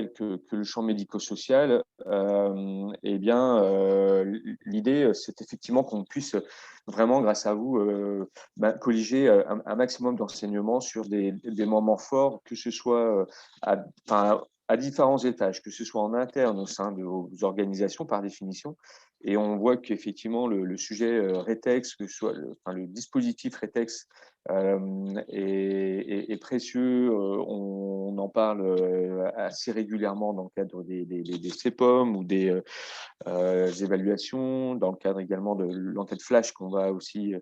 que le champ médico-social, eh bien, l'idée, c'est effectivement qu'on puisse vraiment, grâce à vous, colliger un maximum d'enseignements sur des moments forts, que ce soit à différents étages, que ce soit en interne au sein de vos organisations par définition. Et on voit qu'effectivement, le sujet rétex, que ce soit le dispositif rétex, est précieux. On en parle assez régulièrement dans le cadre des CEPOM ou des évaluations, dans le cadre également de l'enquête flash qu'on va aussi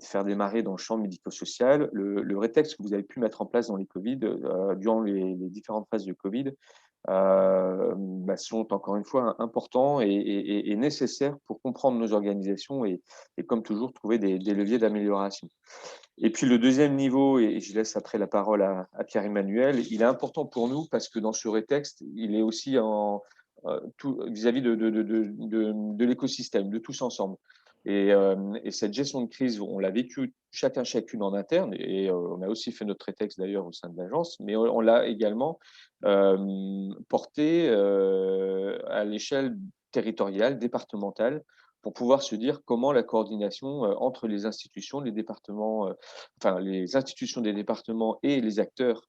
faire démarrer dans le champ médico-social. Le rétex que vous avez pu mettre en place dans les Covid, durant les différentes phases de Covid, sont encore une fois importants et nécessaires pour comprendre nos organisations et comme toujours, trouver des leviers d'amélioration. Et puis le deuxième niveau, et je laisse après la parole à Pierre-Emmanuel, il est important pour nous parce que dans ce rétexte, il est aussi vis-à-vis de l'écosystème, de tous ensemble. Et cette gestion de crise, on l'a vécu chacune en interne, et on a aussi fait notre rétexte d'ailleurs au sein de l'agence, mais on l'a également porté à l'échelle territoriale, départementale, pour pouvoir se dire comment la coordination entre les institutions, les départements, les institutions des départements et les acteurs,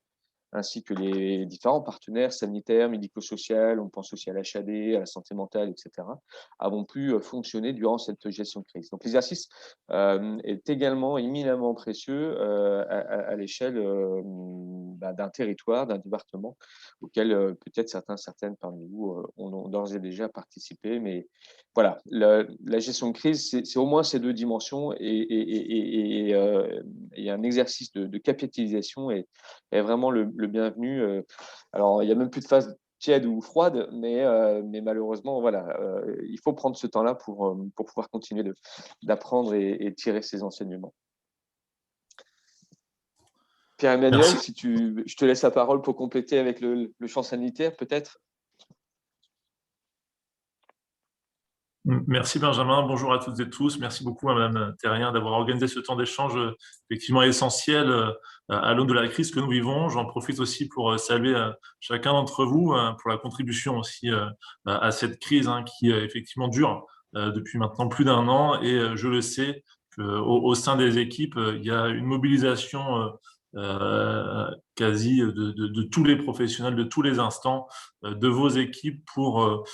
ainsi que les différents partenaires sanitaires, médico-sociaux, on pense aussi à l'HAD, à la santé mentale, etc., avons pu fonctionner durant cette gestion de crise. Donc l'exercice est également éminemment précieux à l'échelle d'un territoire, d'un département, auquel peut-être certaines parmi vous ont d'ores et déjà participé. Mais voilà, la gestion de crise, c'est au moins ces deux dimensions, et un exercice de capitalisation est vraiment le bienvenu. Alors, il n'y a même plus de phase tiède ou froide, mais malheureusement, voilà, il faut prendre ce temps-là pour pouvoir continuer d'apprendre et tirer ces enseignements. Pierre-Emmanuel, je te laisse la parole pour compléter avec le champ sanitaire, peut-être. Merci Benjamin, bonjour à toutes et tous. Merci beaucoup à Madame Thérien d'avoir organisé ce temps d'échange effectivement essentiel à l'aune de la crise que nous vivons. J'en profite aussi pour saluer chacun d'entre vous pour la contribution aussi à cette crise qui effectivement dure depuis maintenant plus d'un an, et je le sais qu'au sein des équipes, il y a une mobilisation quasi de tous les professionnels, de tous les instants de vos équipes pour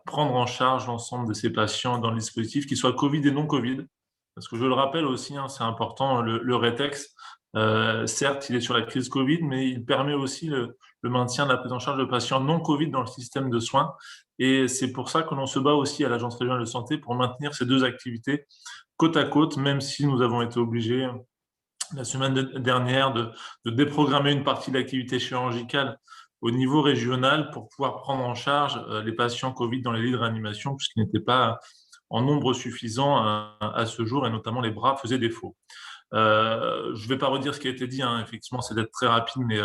prendre en charge l'ensemble de ces patients dans le dispositif, qu'ils soient Covid et non Covid. Parce que je le rappelle aussi, c'est important, le rétex, certes, il est sur la crise Covid, mais il permet aussi le maintien de la prise en charge de patients non Covid dans le système de soins. Et c'est pour ça que l'on se bat aussi à l'Agence régionale de santé pour maintenir ces deux activités côte à côte, même si nous avons été obligés la semaine dernière de déprogrammer une partie de l'activité chirurgicale au niveau régional pour pouvoir prendre en charge les patients Covid dans les lits de réanimation, puisqu'ils n'étaient pas en nombre suffisant à ce jour, et notamment les bras faisaient défaut. Je ne vais pas redire ce qui a été dit, effectivement, c'est d'être très rapide, mais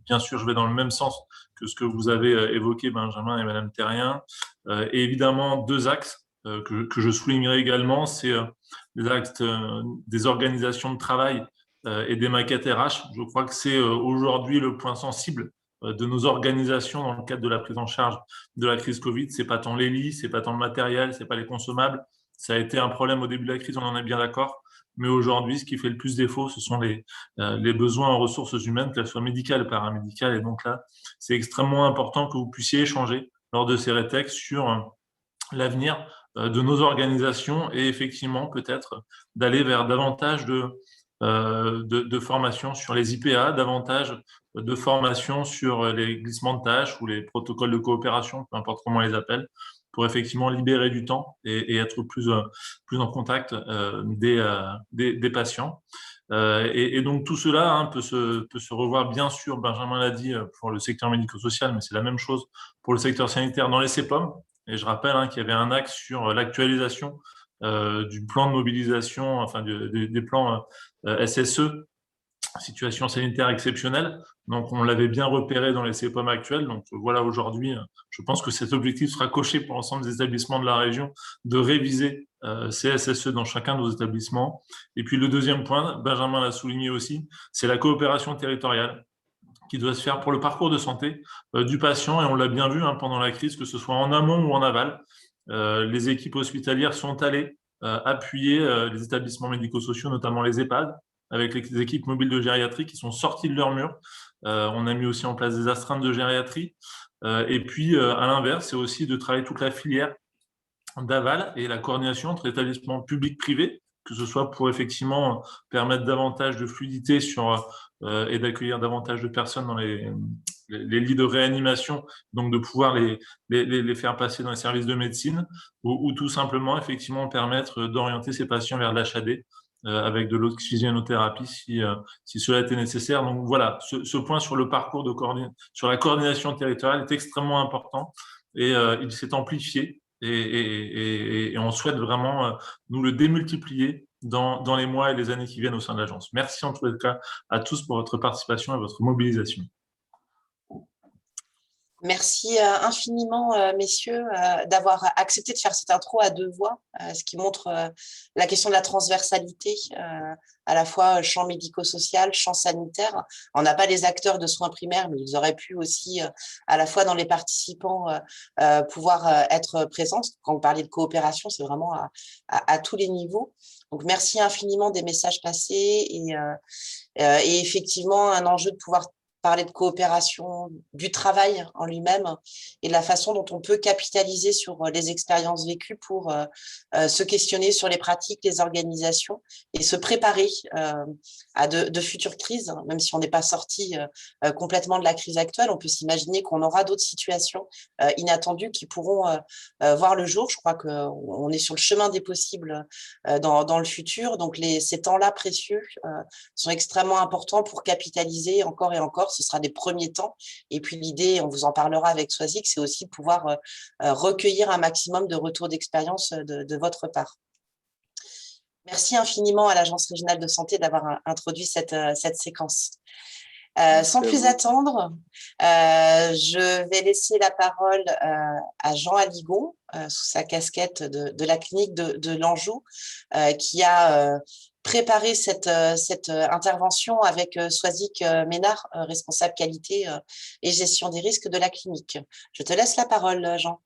bien sûr, je vais dans le même sens que ce que vous avez évoqué, Benjamin et Madame Thérien. Et évidemment, deux axes que je soulignerai également, c'est des axes des organisations de travail et des maquettes RH. Je crois que c'est aujourd'hui le point sensible de nos organisations dans le cadre de la prise en charge de la crise Covid. C'est pas tant les lits, c'est pas tant le matériel, c'est pas les consommables. Ça a été un problème au début de la crise, on en est bien d'accord. Mais aujourd'hui, ce qui fait le plus défaut, ce sont les besoins en ressources humaines, qu'elles soient médicales et paramédicales. Et donc là, c'est extrêmement important que vous puissiez échanger lors de ces rétex sur l'avenir de nos organisations, et effectivement peut-être d'aller vers davantage de formation sur les IPA, davantage de formation sur les glissements de tâches ou les protocoles de coopération, peu importe comment on les appelle, pour effectivement libérer du temps et être plus en contact des patients. Et donc tout cela peut se revoir, bien sûr, Benjamin l'a dit, pour le secteur médico-social, mais c'est la même chose pour le secteur sanitaire dans les CEPOM. Et je rappelle qu'il y avait un axe sur l'actualisation du plan de mobilisation, enfin des plans SSE, situation sanitaire exceptionnelle. Donc, on l'avait bien repéré dans les CEPOM actuels. Donc, voilà, aujourd'hui, je pense que cet objectif sera coché pour l'ensemble des établissements de la région de réviser ces SSE dans chacun de nos établissements. Et puis, le deuxième point, Benjamin l'a souligné aussi, c'est la coopération territoriale. qui doit se faire pour le parcours de santé du patient. Et on l'a bien vu pendant la crise, que ce soit en amont ou en aval. Les équipes hospitalières sont allées appuyer les établissements médico-sociaux, notamment les EHPAD, avec les équipes mobiles de gériatrie qui sont sorties de leur mur. On a mis aussi en place des astreintes de gériatrie. Et puis, à l'inverse, c'est aussi de travailler toute la filière d'aval et la coordination entre établissements publics-privés, que ce soit pour effectivement permettre davantage de fluidité et d'accueillir davantage de personnes dans les lits de réanimation, donc de pouvoir les faire passer dans les services de médecine, ou tout simplement effectivement permettre d'orienter ces patients vers l'HAD avec de l'oxygénothérapie si cela était nécessaire. Donc voilà, ce point sur le parcours sur la coordination territoriale est extrêmement important et il s'est amplifié et on souhaite vraiment nous le démultiplier dans les mois et les années qui viennent au sein de l'agence. Merci en tout cas à tous pour votre participation et votre mobilisation. Merci infiniment, messieurs, d'avoir accepté de faire cette intro à deux voix, ce qui montre la question de la transversalité, à la fois champ médico-social, champ sanitaire. On n'a pas les acteurs de soins primaires, mais ils auraient pu aussi, à la fois dans les participants, pouvoir être présents. Quand vous parlez de coopération, c'est vraiment à tous les niveaux. Donc, merci infiniment des messages passés et effectivement, un enjeu de pouvoir parler de coopération, du travail en lui-même et de la façon dont on peut capitaliser sur les expériences vécues pour se questionner sur les pratiques, les organisations et se préparer à de futures crises. Même si on n'est pas sorti complètement de la crise actuelle, on peut s'imaginer qu'on aura d'autres situations inattendues qui pourront voir le jour. Je crois qu'on est sur le chemin des possibles dans le futur. Donc, ces temps-là précieux sont extrêmement importants pour capitaliser encore et encore. Ce sera des premiers temps. Et puis l'idée, on vous en parlera avec Soisic, c'est aussi de pouvoir recueillir un maximum de retours d'expérience de votre part. Merci infiniment à l'Agence régionale de santé d'avoir introduit cette séquence. Sans plus attendre, je vais laisser la parole à Jean Aligon, sous sa casquette de la clinique de l'Anjou, qui a préparé cette intervention avec Soisic Ménard, responsable qualité et gestion des risques de la clinique. Je te laisse la parole, Jean.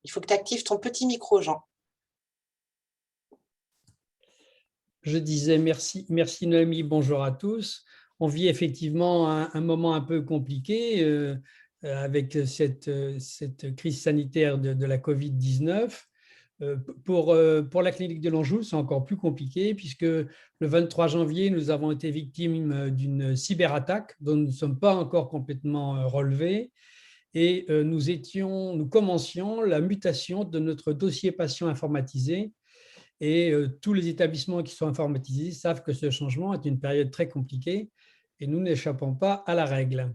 Il faut que tu actives ton petit micro, Jean. Je disais merci Noémie, bonjour à tous. On vit effectivement un moment un peu compliqué avec cette crise sanitaire de la Covid-19. Pour la clinique de l'Anjou, c'est encore plus compliqué puisque le 23 janvier, nous avons été victimes d'une cyberattaque dont nous ne sommes pas encore complètement relevés et nous commencions la mutation de notre dossier patient informatisé. Et tous les établissements qui sont informatisés savent que ce changement est une période très compliquée et nous n'échappons pas à la règle.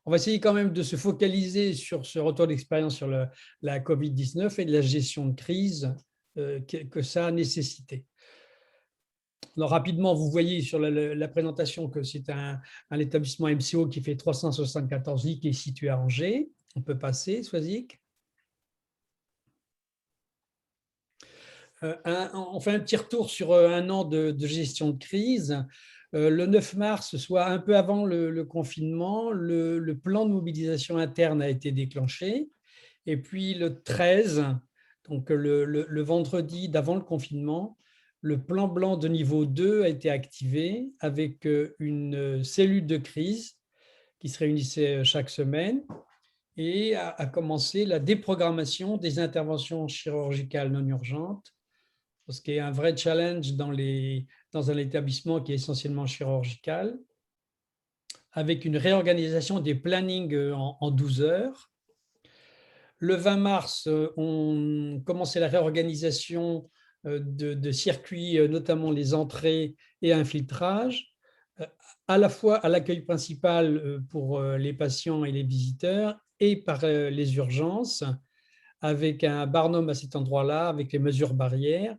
On va essayer quand même de se focaliser sur ce retour d'expérience sur la Covid-19 et de la gestion de crise que ça a nécessité. Alors, rapidement, vous voyez sur la présentation que c'est un établissement MCO qui fait 374 lits qui est situé à Angers. On peut passer, Soisic. On fait un petit retour sur un an de gestion de crise. Le 9 mars, soit un peu avant le confinement, le plan de mobilisation interne a été déclenché. Et puis le 13, donc le vendredi d'avant le confinement, le plan blanc de niveau 2 a été activé avec une cellule de crise qui se réunissait chaque semaine et a commencé la déprogrammation des interventions chirurgicales non urgentes, ce qui est un vrai challenge dans un établissement qui est essentiellement chirurgical, avec une réorganisation des plannings en 12 heures. Le 20 mars, on commençait la réorganisation de circuits, notamment les entrées et infiltrages, à la fois à l'accueil principal pour les patients et les visiteurs et par les urgences, avec un barnum à cet endroit-là, avec les mesures barrières,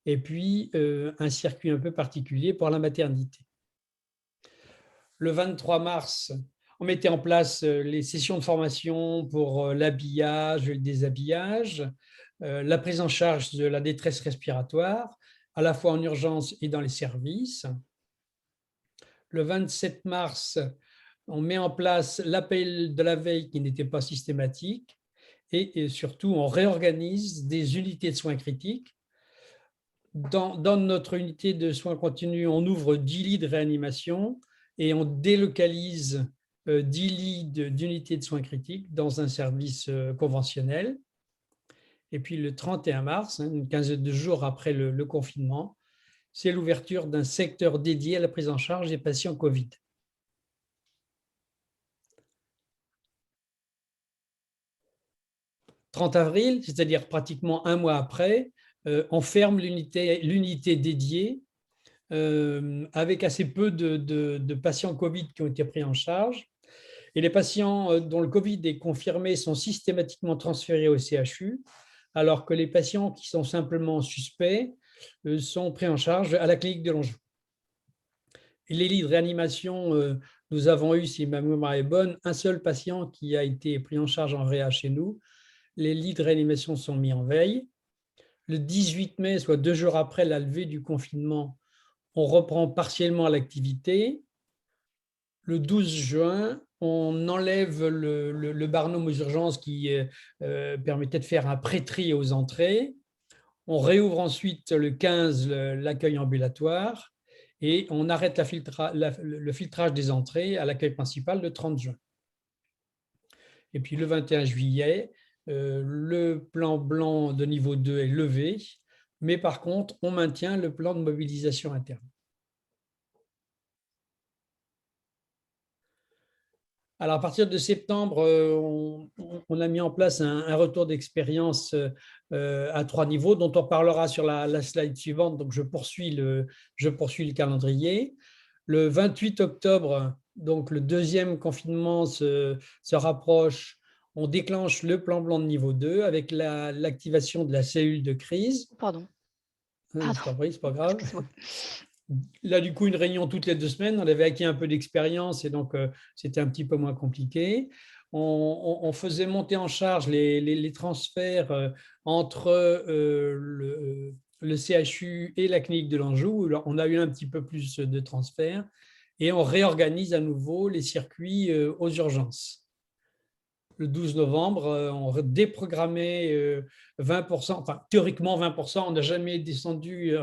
et puis un circuit un peu particulier pour la maternité. Le 23 mars, on mettait en place les sessions de formation pour l'habillage et le déshabillage, la prise en charge de la détresse respiratoire, à la fois en urgence et dans les services. Le 27 mars, on met en place l'appel de la veille qui n'était pas systématique et surtout, on réorganise des unités de soins critiques. Dans notre unité de soins continus, on ouvre 10 lits de réanimation et on délocalise 10 lits d'unités de soins critiques dans un service conventionnel. Et puis le 31 mars, une quinzaine de jours après le confinement, c'est l'ouverture d'un secteur dédié à la prise en charge des patients Covid. « 30 avril, c'est-à-dire pratiquement un mois après, on ferme l'unité dédiée avec assez peu de patients Covid qui ont été pris en charge. Et les patients dont le Covid est confirmé sont systématiquement transférés au CHU, alors que les patients qui sont simplement suspects sont pris en charge à la clinique de Longevaux. Et les lits de réanimation, nous avons eu, si ma mémoire est bonne, un seul patient qui a été pris en charge en réa chez nous. Les lits de réanimation sont mis en veille. Le 18 mai, soit 2 jours après la levée du confinement, on reprend partiellement l'activité. Le 12 juin, on enlève le barnum aux urgences qui permettait de faire un pré-tri aux entrées. On réouvre ensuite le 15 l'accueil ambulatoire et on arrête le filtrage des entrées à l'accueil principal le 30 juin. Et puis le 21 juillet, le plan blanc de niveau 2 est levé, mais par contre, on maintient le plan de mobilisation interne. Alors, à partir de septembre, on a mis en place un retour d'expérience à 3 niveaux, dont on parlera sur la slide suivante. Donc, je poursuis le calendrier. Le 28 octobre, donc le deuxième confinement se rapproche. On déclenche le plan blanc de niveau 2 avec l'activation de la cellule de crise. Pardon. C'est pas grave. Là, du coup, une réunion toutes les 2 semaines. On avait acquis un peu d'expérience et donc c'était un petit peu moins compliqué. On faisait monter en charge les transferts entre le CHU et la clinique de l'Anjou. On a eu un petit peu plus de transferts et on réorganise à nouveau les circuits aux urgences. Le 12 novembre, on déprogrammait 20%, enfin théoriquement 20%, on n'a jamais descendu,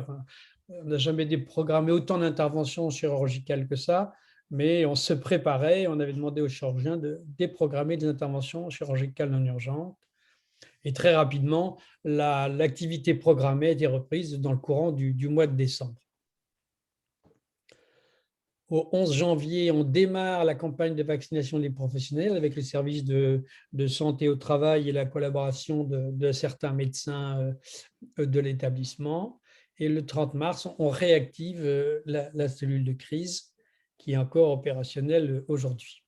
on n'a jamais déprogrammé autant d'interventions chirurgicales que ça, mais on se préparait, on avait demandé aux chirurgiens de déprogrammer des interventions chirurgicales non urgentes. Et très rapidement, l'activité programmée a été reprise dans le courant du mois de décembre. Au 11 janvier, on démarre la campagne de vaccination des professionnels avec les services de santé au travail et la collaboration de certains médecins de l'établissement. Et le 30 mars, on réactive la cellule de crise qui est encore opérationnelle aujourd'hui.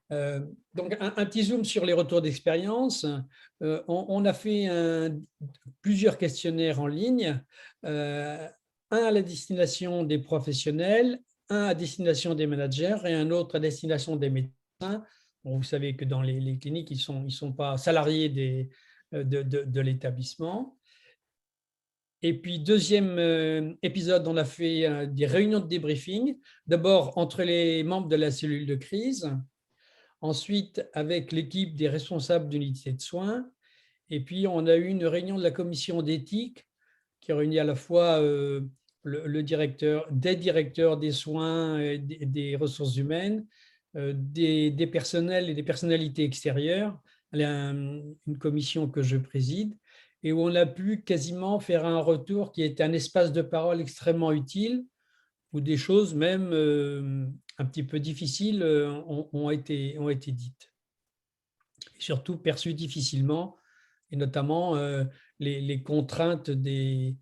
Donc, un petit zoom sur les retours d'expérience. On a fait plusieurs questionnaires en ligne. Un à la destination des professionnels, un à destination des managers et un autre à destination des médecins. Bon, vous savez que dans les cliniques, ils ne sont pas salariés de l'établissement. Et puis, deuxième épisode, on a fait des réunions de débriefing, d'abord entre les membres de la cellule de crise, ensuite avec l'équipe des responsables d'unité de soins, et puis on a eu une réunion de la commission d'éthique qui réunit à la fois des directeurs des soins et des ressources humaines, des personnels et des personnalités extérieures, une commission que je préside, et où on a pu quasiment faire un retour qui était un espace de parole extrêmement utile, où des choses même un petit peu difficiles ont été dites, et surtout perçues difficilement, et notamment les contraintes des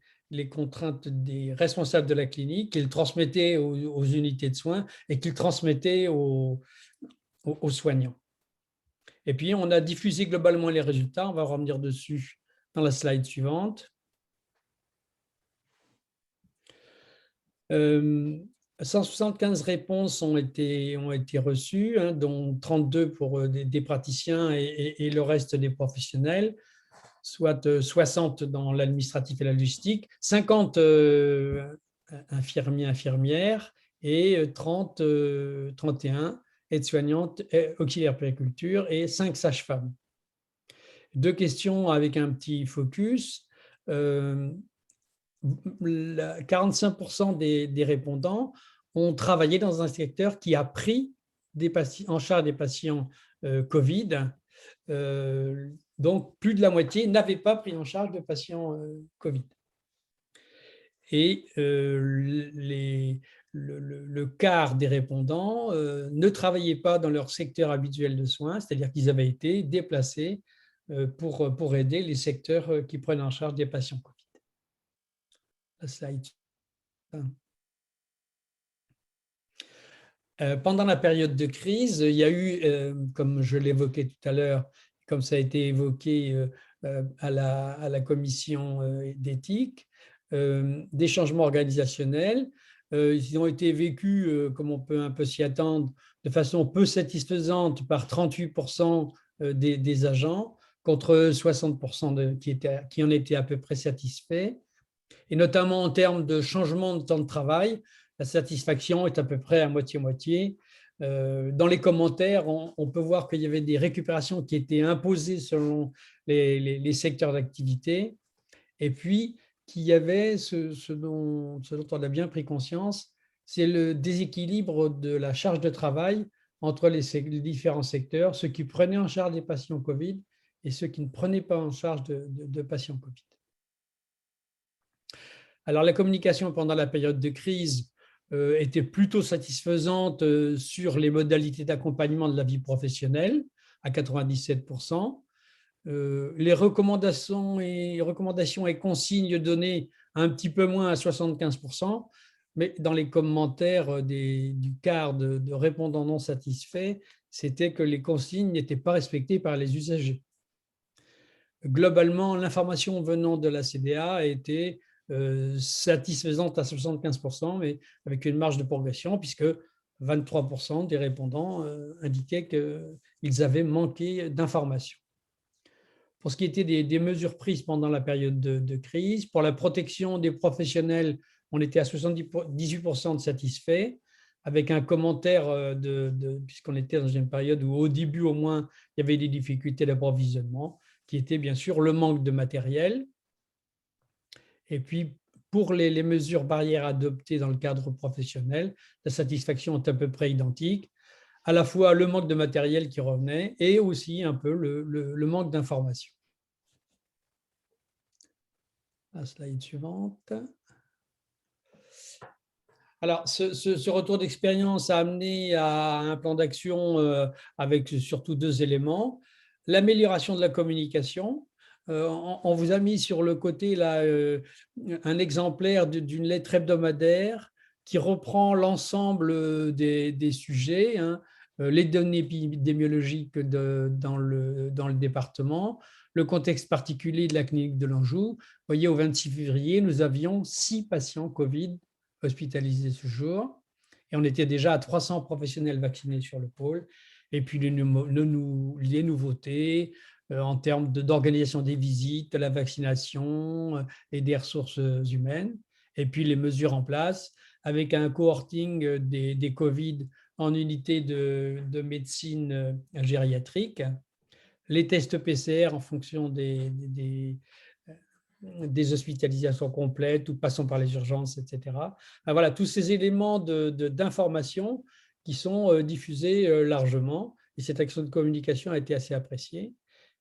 responsables de la clinique qu'ils transmettaient aux unités de soins et qu'ils transmettaient aux soignants. Et puis, on a diffusé globalement les résultats. On va revenir dessus dans la slide suivante. 175 réponses ont été reçues, dont 32 pour des praticiens et le reste des professionnels. soit 60 dans l'administratif et la logistique, 50 infirmiers, infirmières et 31 aides-soignantes, auxiliaires puériculture et 5 sages-femmes. 2 questions avec un petit focus. 45% des répondants ont travaillé dans un secteur qui a pris en charge des patients Covid. Donc, plus de la moitié n'avaient pas pris en charge de patients Covid. Et le quart des répondants ne travaillaient pas dans leur secteur habituel de soins, c'est-à-dire qu'ils avaient été déplacés pour aider les secteurs qui prennent en charge des patients Covid. La slide. Pendant la période de crise, il y a eu, comme je l'évoquais tout à l'heure, comme ça a été évoqué à la commission d'éthique, des changements organisationnels. Ils ont été vécus, comme on peut un peu s'y attendre, de façon peu satisfaisante par 38% des agents, contre 60% qui en étaient à peu près satisfaits. Et notamment en termes de changement de temps de travail, la satisfaction est à peu près à moitié-moitié. Dans les commentaires, on peut voir qu'il y avait des récupérations qui étaient imposées selon les secteurs d'activité, et puis qu'il y avait ce dont on a bien pris conscience, c'est le déséquilibre de la charge de travail entre les différents secteurs, ceux qui prenaient en charge des patients Covid et ceux qui ne prenaient pas en charge de patients Covid. Alors, la communication pendant la période de crise était plutôt satisfaisante sur les modalités d'accompagnement de la vie professionnelle, à 97%. Les recommandations et consignes données un petit peu moins à 75%, mais dans les commentaires du quart de répondants non satisfaits, c'était que les consignes n'étaient pas respectées par les usagers. Globalement, l'information venant de la CDA était satisfaisante à 75%, mais avec une marge de progression, puisque 23% des répondants indiquaient qu'ils avaient manqué d'informations. Pour ce qui était des mesures prises pendant la période de crise, pour la protection des professionnels, on était à 78% de satisfaits, avec un commentaire puisqu'on était dans une période où au début au moins, il y avait des difficultés d'approvisionnement, qui était bien sûr le manque de matériel. Et puis, pour les mesures barrières adoptées dans le cadre professionnel, la satisfaction est à peu près identique, à la fois le manque de matériel qui revenait et aussi un peu le manque d'information. La slide suivante. Alors, ce retour d'expérience a amené à un plan d'action avec surtout 2 éléments. L'amélioration de la communication. On vous a mis sur le côté là, un exemplaire d'une lettre hebdomadaire qui reprend l'ensemble des sujets, hein, les données épidémiologiques dans le département, le contexte particulier de la clinique de l'Anjou. Vous voyez, au 26 février, nous avions 6 patients Covid hospitalisés ce jour, et on était déjà à 300 professionnels vaccinés sur le pôle. Et puis les nouveautés, en termes d'organisation des visites, de la vaccination et des ressources humaines, et puis les mesures en place avec un cohorting des Covid en unité de médecine gériatrique, les tests PCR en fonction des hospitalisations complètes ou passant par les urgences, etc. Voilà, tous ces éléments d'information qui sont diffusés largement, et cette action de communication a été assez appréciée.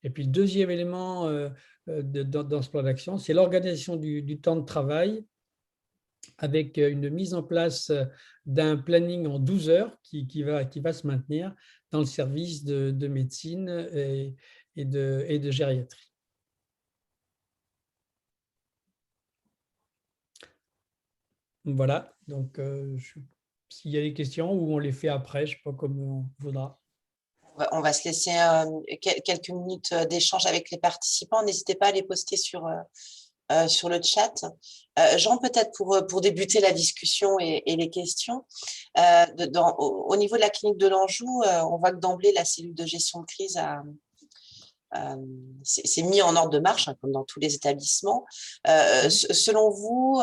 Et puis, le deuxième élément dans ce plan d'action, c'est l'organisation du temps de travail avec une mise en place d'un planning en 12 heures qui va se maintenir dans le service de médecine et de gériatrie. Voilà, donc s'il y a des questions ou on les fait après, je ne sais pas comme on voudra. On va se laisser quelques minutes d'échange avec les participants. N'hésitez pas à les poster sur le chat. Jean, peut-être pour débuter la discussion et les questions, au niveau de la clinique de l'Anjou, on voit que d'emblée, la cellule de gestion de crise c'est mis en ordre de marche, hein, comme dans tous les établissements. Selon vous,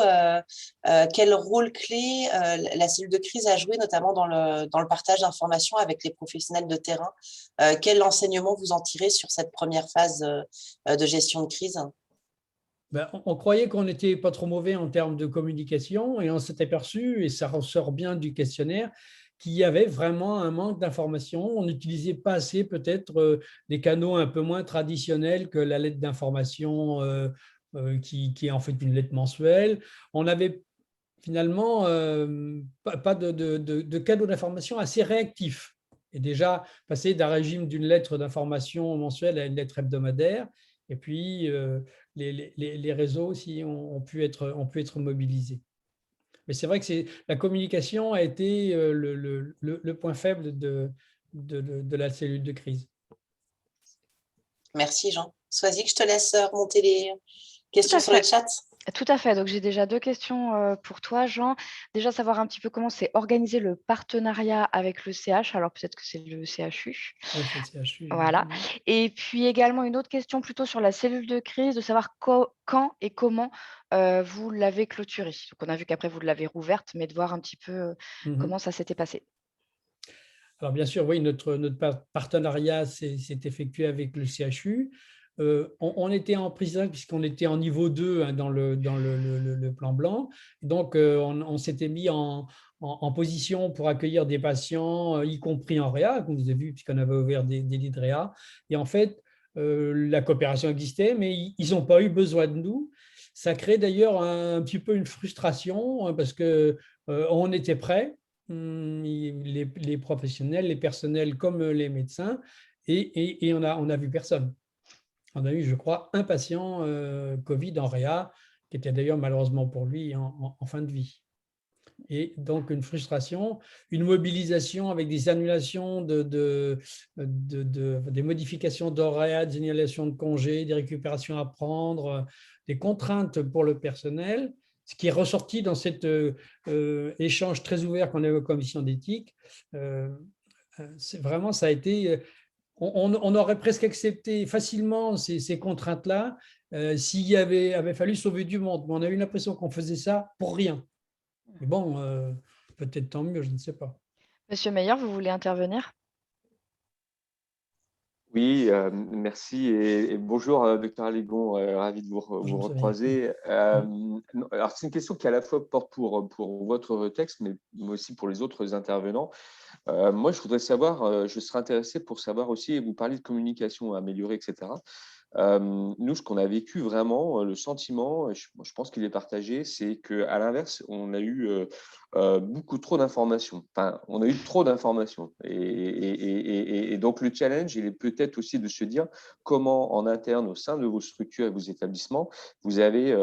quel rôle clé la cellule de crise a joué, notamment dans le partage d'informations avec les professionnels de terrain? Quel enseignement vous en tirez sur cette première phase de gestion de crise? On croyait qu'on n'était pas trop mauvais en termes de communication et on s'est aperçu, et ça ressort bien du questionnaire, qu'il y avait vraiment un manque d'information. On n'utilisait pas assez peut-être des canaux un peu moins traditionnels que la lettre d'information qui est en fait une lettre mensuelle. On n'avait finalement pas de canaux d'information assez réactifs. Et déjà, passer d'un régime d'une lettre d'information mensuelle à une lettre hebdomadaire. Et puis, les réseaux aussi ont pu être mobilisés. Mais c'est vrai que la communication a été le point faible de la cellule de crise. Merci Jean. Swazik, je te laisse remonter les questions sur le chat. Tout à fait. Donc, j'ai déjà 2 questions pour toi, Jean. Déjà, savoir un petit peu comment c'est organisé le partenariat avec le CH. Alors, peut-être que c'est le CHU. Oui, c'est le CHU. Voilà. Et puis également, une autre question plutôt sur la cellule de crise, de savoir quand et comment vous l'avez clôturée. Donc, on a vu qu'après, vous l'avez rouverte, mais de voir un petit peu comment ça s'était passé. Alors, bien sûr, oui, notre partenariat s'est effectué avec le CHU. On était en prise puisqu'on était en niveau 2 hein, dans le plan blanc. Donc, on s'était mis en position pour accueillir des patients, y compris en réa, comme vous avez vu, puisqu'on avait ouvert des lits de réa. Et en fait, la coopération existait, mais ils n'ont pas eu besoin de nous. Ça crée d'ailleurs un petit peu une frustration parce qu'on était prêts, les professionnels, les personnels comme les médecins, et on a vu personne. On a eu, je crois, un patient Covid en réa, qui était d'ailleurs malheureusement pour lui en fin de vie. Et donc une frustration, une mobilisation avec des annulations des modifications d'horaire, des annulations de congés, des récupérations à prendre, des contraintes pour le personnel, ce qui est ressorti dans cet échange très ouvert qu'on a eu aux commissions d'éthique. Vraiment, ça a été... On aurait presque accepté facilement ces contraintes-là s'il avait fallu sauver du monde. Mais on a eu l'impression qu'on faisait ça pour rien. Mais bon, peut-être tant mieux, je ne sais pas. Monsieur Meyer, vous voulez intervenir? Oui, merci et bonjour, docteur Allégon, ravi de vous recroiser. Alors, c'est une question qui à la fois porte pour votre texte, mais aussi pour les autres intervenants. Moi, je voudrais savoir, je serais intéressé pour savoir aussi, vous parlez de communication améliorée, etc. Nous, ce qu'on a vécu vraiment, le sentiment, je pense qu'il est partagé, c'est qu'à l'inverse, on a eu beaucoup trop d'informations. Enfin, on a eu trop d'informations. Et donc, le challenge, il est peut-être aussi de se dire comment, en interne, au sein de vos structures et vos établissements, vous avez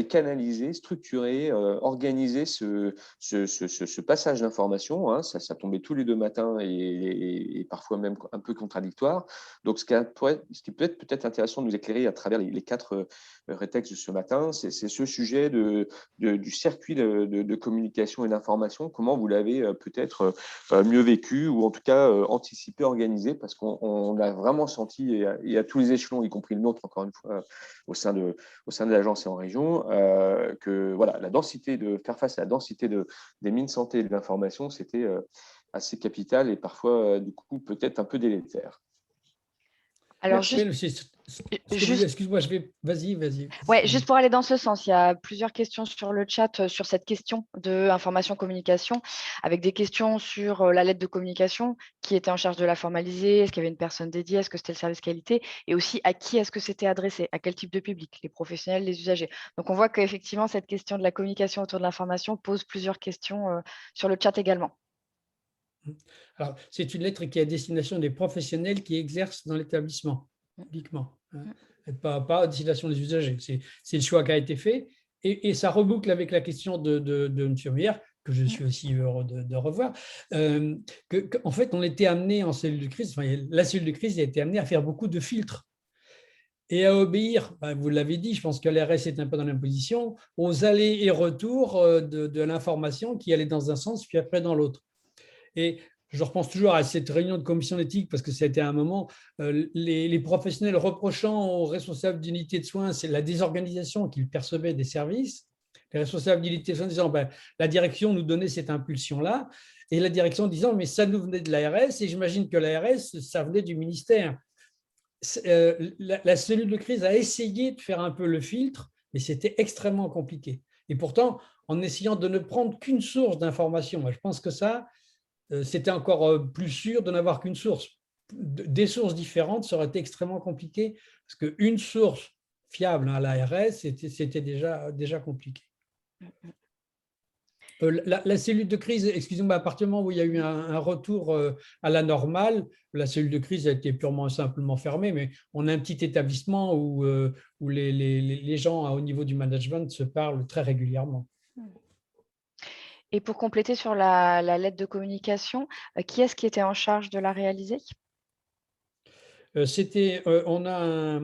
canalisé, structuré, organisé ce passage d'informations. Hein, ça tombait tous les 2 matins et parfois même un peu contradictoire. Donc, ce qui peut être peut-être intéressant de nous éclairer à travers les 4 rétextes de ce matin, c'est ce sujet du circuit de communication et d'information, comment vous l'avez peut-être mieux vécu ou en tout cas anticipé, organisé, parce qu'on a vraiment senti, et à tous les échelons, y compris le nôtre, encore une fois, au sein de l'agence et en région, que voilà, faire face à la densité des mines santé et de l'information, c'était assez capital et parfois, du coup, peut-être un peu délétère. Alors, excuse-moi, vas-y. Ouais, juste pour aller dans ce sens, il y a plusieurs questions sur le chat sur cette question de information-communication, avec des questions sur la lettre de communication, qui était en charge de la formaliser, est-ce qu'il y avait une personne dédiée, est-ce que c'était le service qualité, et aussi à qui est-ce que c'était adressé, à quel type de public, les professionnels, les usagers. Donc, on voit qu'effectivement, cette question de la communication autour de l'information pose plusieurs questions sur le chat également. Alors, c'est une lettre qui est à destination des professionnels qui exercent dans l'établissement, uniquement, hein, pas à destination des usagers. C'est le choix qui a été fait et ça reboucle avec la question de M. Meyer, que je suis aussi heureux de revoir. En fait, on était amené en cellule de crise, la cellule de crise a été amenée à faire beaucoup de filtres et à obéir, vous l'avez dit, je pense que l'ARS est un peu dans la même position, aux allers et retours de l'information qui allait dans un sens puis après dans l'autre. Et je repense toujours à cette réunion de commission d'éthique parce que c'était un moment, les professionnels reprochant aux responsables d'unité de soins, c'est la désorganisation qu'ils percevaient des services. Les responsables d'unité de soins disant, la direction nous donnait cette impulsion-là, et la direction disant, mais ça nous venait de l'ARS, et j'imagine que l'ARS, ça venait du ministère. La cellule de crise a essayé de faire un peu le filtre, mais c'était extrêmement compliqué. Et pourtant, en essayant de ne prendre qu'une source d'information, je pense que ça, c'était encore plus sûr de n'avoir qu'une source. Des sources différentes, ça aurait été extrêmement compliqué, parce qu'une source fiable à l'ARS, c'était déjà compliqué. La cellule de crise, excusez-moi, à partir du moment où il y a eu un retour à la normale, la cellule de crise a été purement simplement fermée, mais on a un petit établissement où les gens au niveau du management se parlent très régulièrement. Et pour compléter sur la lettre de communication, qui est-ce qui était en charge de la réaliser? On a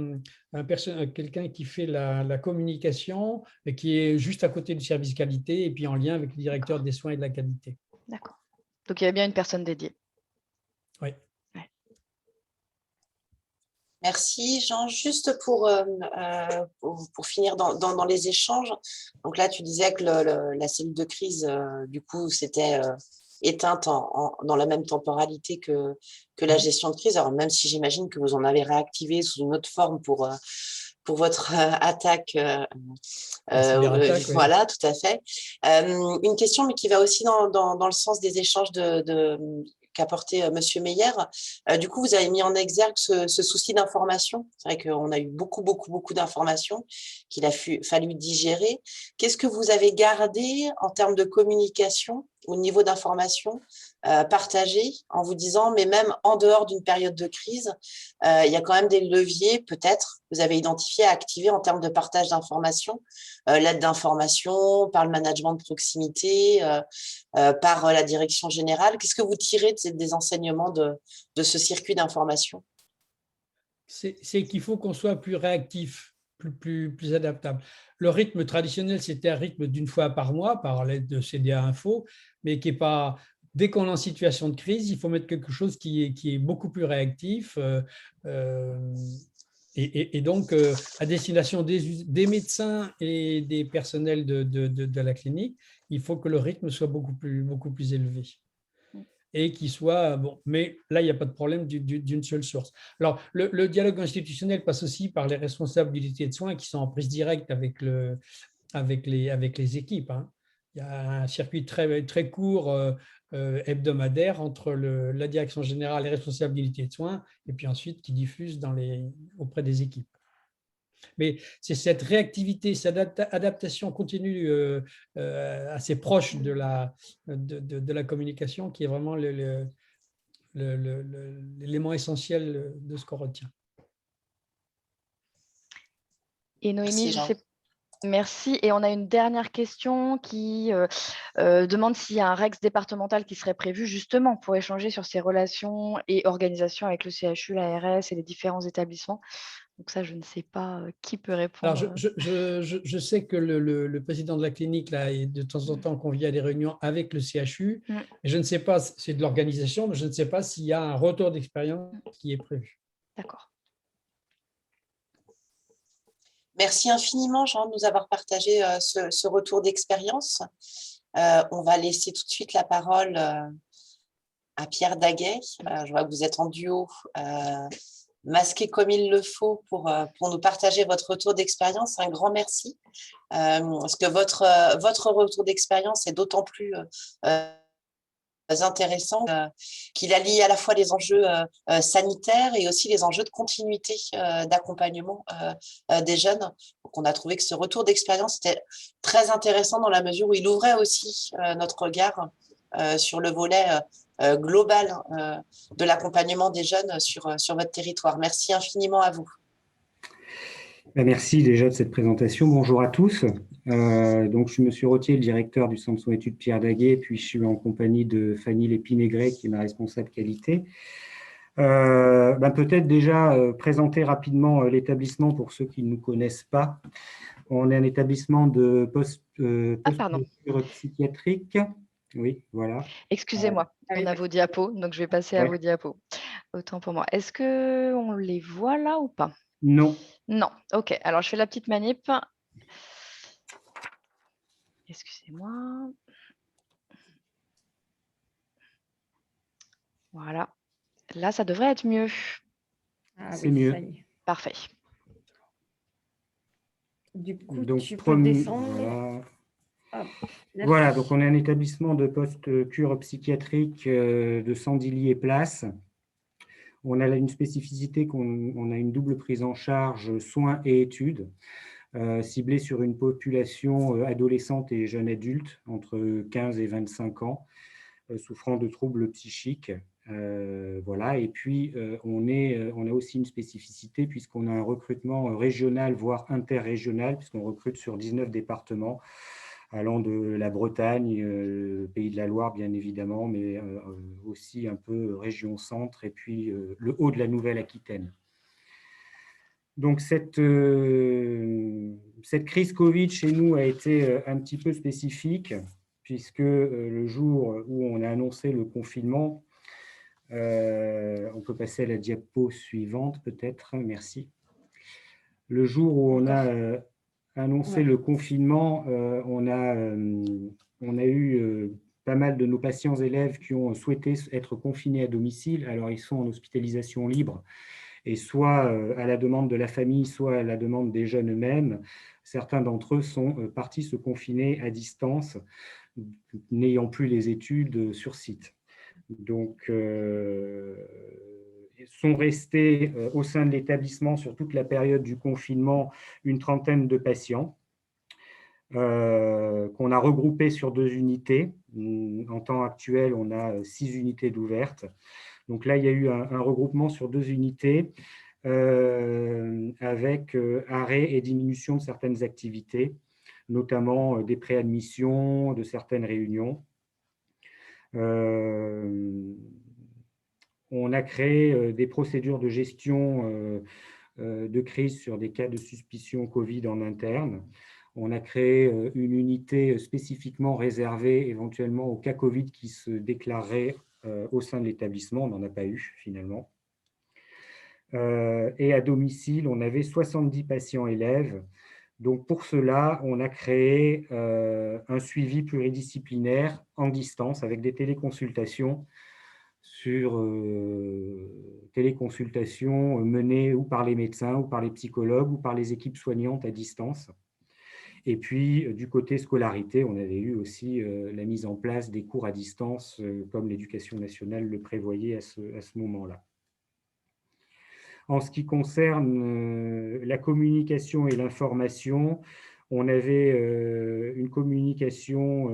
quelqu'un qui fait la communication et qui est juste à côté du service qualité et puis en lien avec le directeur des soins et de la qualité. D'accord. Donc, il y a bien une personne dédiée. Oui. Ouais. Merci Jean. Juste pour finir dans les échanges, donc là tu disais que la cellule de crise, du coup, c'était éteinte dans la même temporalité que la gestion de crise. Alors même si j'imagine que vous en avez réactivé sous une autre forme pour votre attaque. Voilà, tout à fait. Une question, mais qui va aussi dans le sens des échanges qu'a porté Monsieur Meyer. Du coup, vous avez mis en exergue ce souci d'information. C'est vrai qu'on a eu beaucoup d'informations qu'il a fallu digérer. Qu'est-ce que vous avez gardé en termes de communication au niveau d'information partagée en vous disant, mais même en dehors d'une période de crise, il y a quand même des leviers, peut-être, vous avez identifié à activer en termes de partage d'informations, l'aide d'information, par le management de proximité, par la direction générale. Qu'est-ce que vous tirez des enseignements de ce circuit d'information? C'est qu'il faut qu'on soit plus réactif, plus adaptable. Le rythme traditionnel, c'était un rythme d'une fois par mois, par l'aide de CDA Info, mais qui n'est pas… Dès qu'on est en situation de crise, il faut mettre quelque chose qui est beaucoup plus réactif et donc à destination des médecins et des personnels de la clinique, il faut que le rythme soit beaucoup plus élevé et qu'il soit bon. Mais là, il n'y a pas de problème d'une seule source. Alors, le dialogue institutionnel passe aussi par les responsables d'unité de soins qui sont en prise directe avec les équipes. Hein. Il y a un circuit très court hebdomadaire entre la direction générale et les responsables d'unité de soins, et puis ensuite qui diffuse auprès des équipes. Mais c'est cette réactivité, cette adaptation continue assez proche de la communication qui est vraiment l'élément essentiel de ce qu'on retient. Et Noémie, je sais. Merci. Et on a une dernière question qui demande s'il y a un REX départemental qui serait prévu justement pour échanger sur ces relations et organisations avec le CHU, l'ARS et les différents établissements. Donc ça, je ne sais pas qui peut répondre. Alors, je sais que le président de la clinique là, est de temps en temps convié à des réunions avec le CHU. Et je ne sais pas, c'est de l'organisation, mais je ne sais pas s'il y a un retour d'expérience qui est prévu. D'accord. Merci infiniment, Jean, de nous avoir partagé ce retour d'expérience. On va laisser tout de suite la parole à Pierre Daguet. Je vois que vous êtes en duo, masqué comme il le faut pour nous partager votre retour d'expérience. Un grand merci, parce que votre retour d'expérience est d'autant plus intéressant qu'il allie à la fois les enjeux sanitaires et aussi les enjeux de continuité d'accompagnement des jeunes. Donc, on a trouvé que ce retour d'expérience était très intéressant dans la mesure où il ouvrait aussi notre regard sur le volet global de l'accompagnement des jeunes sur votre territoire. Merci infiniment à vous. Merci déjà de cette présentation. Bonjour à tous. Donc, je suis Monsieur Rottier, le directeur du Centre Soins Études Pierre Daguet, puis je suis en compagnie de Fanny Lépinégret, qui est ma responsable qualité. Peut-être déjà présenter rapidement l'établissement pour ceux qui ne nous connaissent pas. On est un établissement de post-psychiatrique Oui, voilà. Excusez-moi, on a vos diapos, donc je vais passer à Ouais. vos diapos. Autant pour moi. Est-ce qu'on les voit là ou pas? Non. Non. OK. Alors, je fais la petite manip. Excusez-moi. Voilà. Là, ça devrait être mieux. C'est mieux. Ça y est. Parfait. Du coup, Donc, tu peux descendre. voilà. Hop, Voilà, donc on est un établissement de post-cure psychiatrique de 110 lits et places. On a là une spécificité qu'on a une double prise en charge soins et études, ciblée sur une population adolescente et jeune adulte entre 15 et 25 ans, souffrant de troubles psychiques. Voilà. Et puis, on a aussi une spécificité puisqu'on a un recrutement régional, voire interrégional, puisqu'on recrute sur 19 départements, allant de la Bretagne, Pays de la Loire, bien évidemment, mais aussi un peu région centre, et puis le haut de la Nouvelle-Aquitaine. Donc, cette crise Covid chez nous a été un petit peu spécifique, puisque le jour où on a annoncé le confinement, on peut passer à la diapo suivante peut-être, merci. Le jour où on a annoncé le confinement, on a eu pas mal de nos patients élèves qui ont souhaité être confinés à domicile. Alors, ils sont en hospitalisation libre, et soit à la demande de la famille, soit à la demande des jeunes eux-mêmes, certains d'entre eux sont partis se confiner à distance, n'ayant plus les études sur site. Donc, sont restés au sein de l'établissement sur toute la période du confinement une trentaine de patients qu'on a regroupés sur 2 unités. En temps actuel, on a 6 unités d'ouvertes. Donc là, il y a eu un regroupement sur 2 unités avec arrêt et diminution de certaines activités, notamment des préadmissions, de certaines réunions. On a créé des procédures de gestion de crise sur des cas de suspicion Covid en interne. On a créé une unité spécifiquement réservée éventuellement aux cas Covid qui se déclareraient au sein de l'établissement. On n'en a pas eu finalement. Et à domicile, on avait 70 patients élèves. Donc pour cela, on a créé un suivi pluridisciplinaire en distance avec des téléconsultations téléconsultations menées ou par les médecins, ou par les psychologues, ou par les équipes soignantes à distance. Et puis, du côté scolarité, on avait eu aussi la mise en place des cours à distance, comme l'Éducation nationale le prévoyait à ce moment-là. En ce qui concerne la communication et l'information, on avait une communication,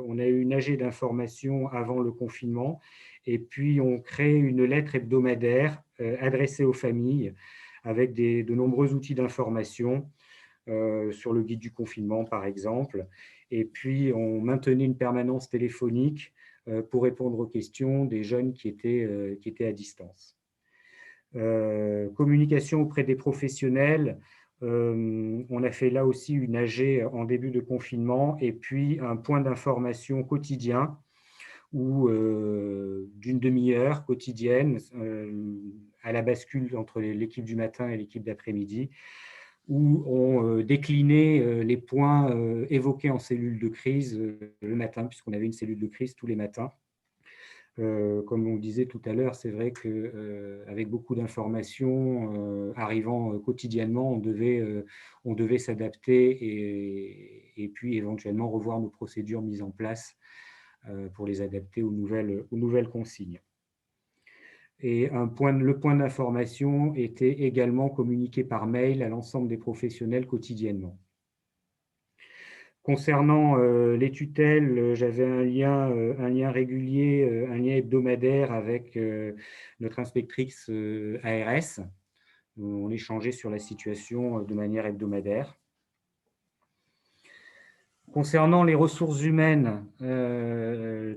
on a eu une AG d'information avant le confinement, et puis on crée une lettre hebdomadaire adressée aux familles avec de nombreux outils d'information sur le guide du confinement, par exemple. Et puis on maintenait une permanence téléphonique pour répondre aux questions des jeunes qui étaient à distance. Communication auprès des professionnels, on a fait là aussi une AG en début de confinement, et puis un point d'information quotidien ou d'une demi-heure quotidienne à la bascule entre l'équipe du matin et l'équipe d'après-midi, où on déclinait les points évoqués en cellule de crise le matin, puisqu'on avait une cellule de crise tous les matins. Comme on le disait tout à l'heure, c'est vrai qu'avec beaucoup d'informations arrivant quotidiennement, on devait s'adapter et puis éventuellement revoir nos procédures mises en place pour les adapter aux nouvelles consignes. Et le point d'information était également communiqué par mail à l'ensemble des professionnels quotidiennement. Concernant les tutelles, j'avais un lien régulier, un lien hebdomadaire avec notre inspectrice ARS. On échangeait sur la situation de manière hebdomadaire. Concernant les ressources humaines,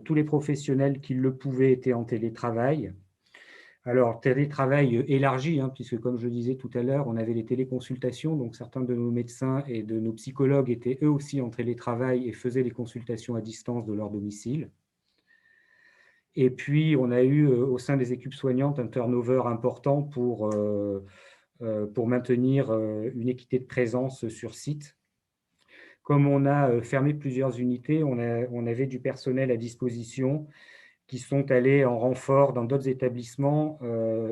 tous les professionnels qui le pouvaient étaient en télétravail. Alors, télétravail élargi, puisque comme je disais tout à l'heure, on avait les téléconsultations, donc certains de nos médecins et de nos psychologues étaient eux aussi en télétravail et faisaient les consultations à distance de leur domicile. Et puis, on a eu au sein des équipes soignantes un turnover important pour maintenir une équité de présence sur site. Comme on a fermé plusieurs unités, on avait du personnel à disposition qui sont allés en renfort dans d'autres établissements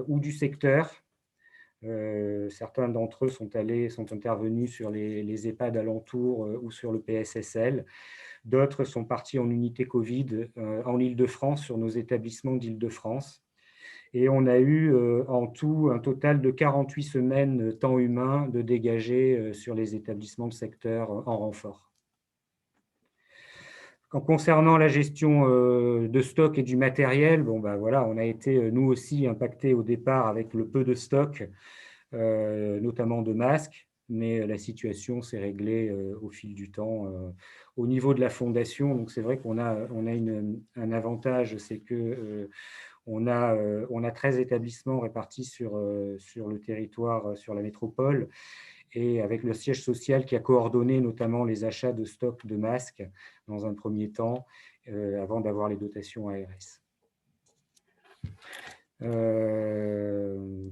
ou du secteur. Certains d'entre eux sont intervenus sur les EHPAD alentours ou sur le PSSL. D'autres sont partis en unité Covid en Île-de-France, sur nos établissements d'Île-de-France. Et on a eu en tout un total de 48 semaines temps humain de dégagés sur les établissements de secteur en renfort. Concernant la gestion de stock et du matériel, bon, ben voilà, on a été nous aussi impactés au départ avec le peu de stock, notamment de masques, mais la situation s'est réglée au fil du temps. Au niveau de la fondation, donc c'est vrai qu'on a un avantage, c'est que on a 13 établissements répartis sur le territoire, sur la métropole, et avec le siège social qui a coordonné notamment les achats de stocks de masques dans un premier temps, avant d'avoir les dotations ARS.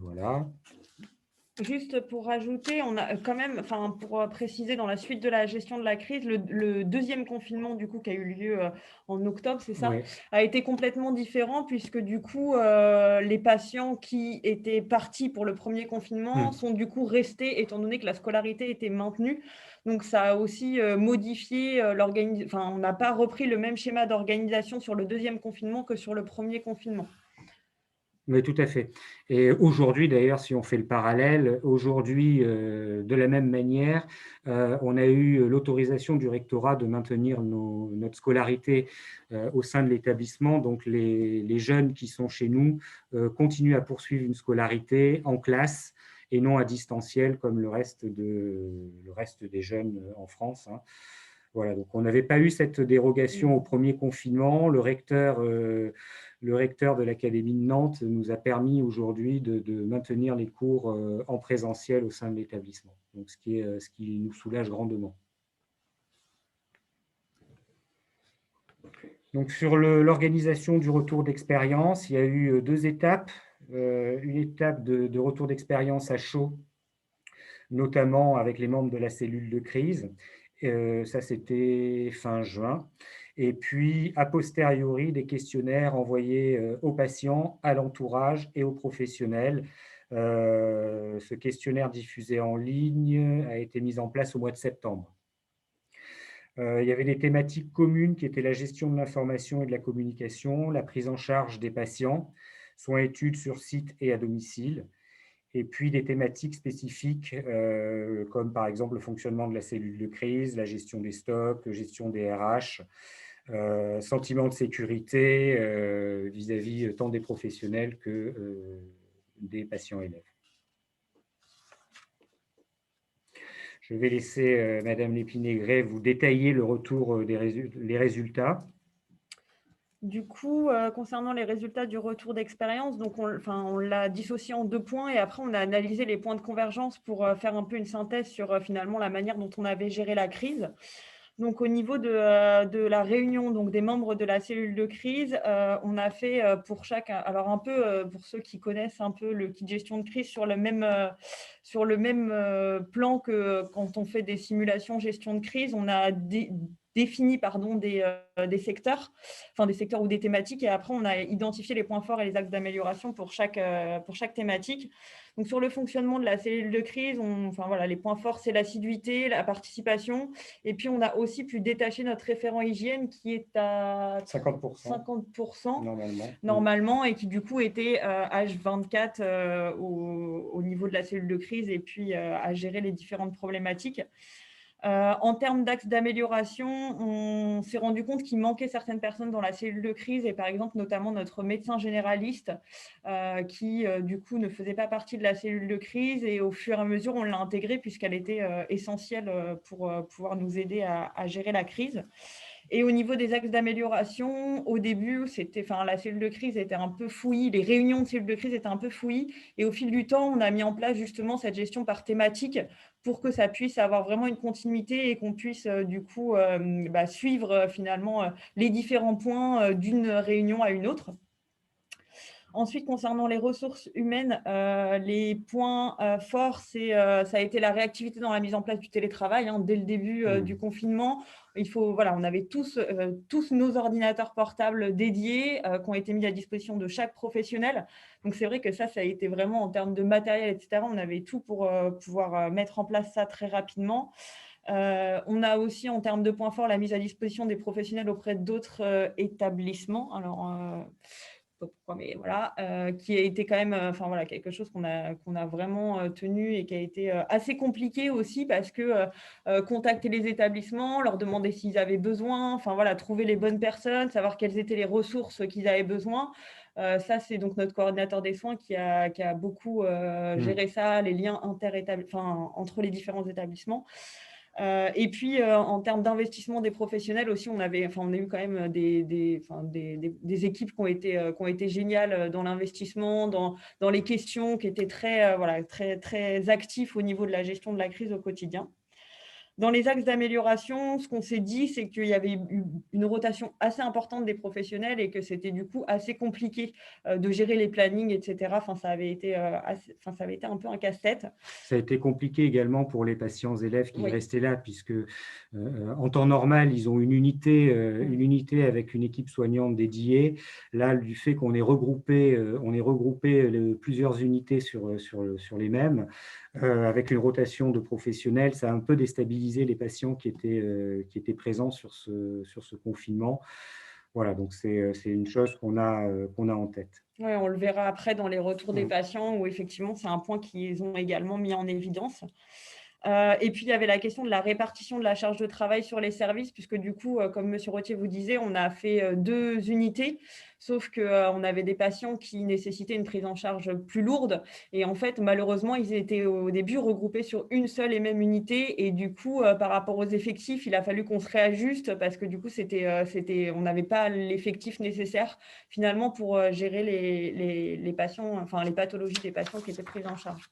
Voilà. Juste pour rajouter, on a quand même, enfin pour préciser dans la suite de la gestion de la crise, le deuxième confinement du coup qui a eu lieu en octobre, c'est ça, Oui. a été complètement différent puisque du coup les patients qui étaient partis pour le premier confinement sont du coup restés étant donné que la scolarité était maintenue. Donc ça a aussi modifié l'organisation. Enfin, on n'a pas repris le même schéma d'organisation sur le deuxième confinement que sur le premier confinement. Oui, tout à fait. Et aujourd'hui, d'ailleurs, si on fait le parallèle, aujourd'hui, de la même manière, on a eu l'autorisation du rectorat de maintenir notre scolarité au sein de l'établissement. Donc, les jeunes qui sont chez nous continuent à poursuivre une scolarité en classe et non à distanciel comme le reste des jeunes en France, hein. Voilà, donc on n'avait pas eu cette dérogation au premier confinement. Le recteur de l'Académie de Nantes nous a permis aujourd'hui de maintenir les cours en présentiel au sein de l'établissement, donc ce qui nous soulage grandement. Donc sur l'organisation du retour d'expérience, il y a eu deux étapes. Une étape de retour d'expérience à chaud, notamment avec les membres de la cellule de crise. Ça, c'était fin juin. Et puis, a posteriori, des questionnaires envoyés aux patients, à l'entourage et aux professionnels. Ce questionnaire diffusé en ligne a été mis en place au mois de septembre. Il y avait des thématiques communes qui étaient la gestion de l'information et de la communication, la prise en charge des patients, soins études sur site et à domicile, et puis des thématiques spécifiques comme par exemple le fonctionnement de la cellule de crise, la gestion des stocks, la gestion des RH, sentiment de sécurité vis-à-vis tant des professionnels que des patients élèves. Je vais laisser Madame Lépinay-Gray vous détailler le retour les résultats. Du coup, concernant les résultats du retour d'expérience, donc on l'a dissocié en 2 points et après on a analysé les points de convergence pour faire un peu une synthèse sur finalement la manière dont on avait géré la crise. Donc au niveau de la réunion donc des membres de la cellule de crise, on a fait pour chaque, alors un peu pour ceux qui connaissent un peu le kit gestion de crise sur le même plan que quand on fait des simulations gestion de crise, on a défini des secteurs, enfin des secteurs ou des thématiques, et après on a identifié les points forts et les axes d'amélioration pour chaque thématique. Donc sur le fonctionnement de la cellule de crise, les points forts, c'est l'assiduité, la participation, et puis on a aussi pu détacher notre référent hygiène qui est à 50% normalement, et qui du coup était H24 au niveau de la cellule de crise et puis à gérer les différentes problématiques. En termes d'axes d'amélioration, on s'est rendu compte qu'il manquait certaines personnes dans la cellule de crise, et par exemple notamment notre médecin généraliste qui du coup ne faisait pas partie de la cellule de crise, et au fur et à mesure on l'a intégrée puisqu'elle était essentielle pour pouvoir nous aider à gérer la crise. Et au niveau des axes d'amélioration, au début, la cellule de crise était un peu fouillie, les réunions de cellule de crise étaient un peu fouillies, et au fil du temps, on a mis en place justement cette gestion par thématique pour que ça puisse avoir vraiment une continuité et qu'on puisse du coup suivre finalement les différents points d'une réunion à une autre. Ensuite, concernant les ressources humaines, les points forts, ça a été la réactivité dans la mise en place du télétravail. Dès le début du confinement, on avait tous nos ordinateurs portables dédiés qui ont été mis à disposition de chaque professionnel. Donc, c'est vrai que ça a été vraiment en termes de matériel, etc. On avait tout pour pouvoir mettre en place ça très rapidement. On a aussi, en termes de points forts, la mise à disposition des professionnels auprès d'autres établissements. Alors, pourquoi, mais voilà, qui a été quand même quelque chose qu'on a vraiment tenu et qui a été assez compliqué aussi parce que contacter les établissements, leur demander s'ils avaient besoin, trouver les bonnes personnes, savoir quelles étaient les ressources qu'ils avaient besoin. Ça, c'est donc notre coordinateur des soins qui a beaucoup géré ça, les liens entre les différents établissements. Et puis, en termes d'investissement des professionnels aussi, on a eu quand même des équipes qui ont été géniales dans l'investissement, dans les questions, qui étaient très actifs au niveau de la gestion de la crise au quotidien. Dans les axes d'amélioration, ce qu'on s'est dit, c'est qu'il y avait eu une rotation assez importante des professionnels et que c'était du coup assez compliqué de gérer les plannings, etc. Ça avait été un peu un casse-tête. Ça a été compliqué également pour les patients élèves qui restaient là, puisque en temps normal, ils ont une unité avec une équipe soignante dédiée. Là, du fait qu'on ait regroupé plusieurs unités sur les mêmes, avec une rotation de professionnels, ça a un peu déstabilisé les patients qui étaient présents sur ce confinement. Voilà, donc c'est une chose qu'on a en tête. Oui, on le verra après dans les retours des patients où effectivement, c'est un point qu'ils ont également mis en évidence. Et puis, il y avait la question de la répartition de la charge de travail sur les services, puisque du coup, comme M. Rottier vous disait, on a fait 2 unités, sauf qu'on avait des patients qui nécessitaient une prise en charge plus lourde. Et en fait, malheureusement, ils étaient au début regroupés sur une seule et même unité. Et du coup, par rapport aux effectifs, il a fallu qu'on se réajuste parce que du coup, on n'avait pas l'effectif nécessaire finalement pour gérer les patients, les pathologies des patients qui étaient prises en charge.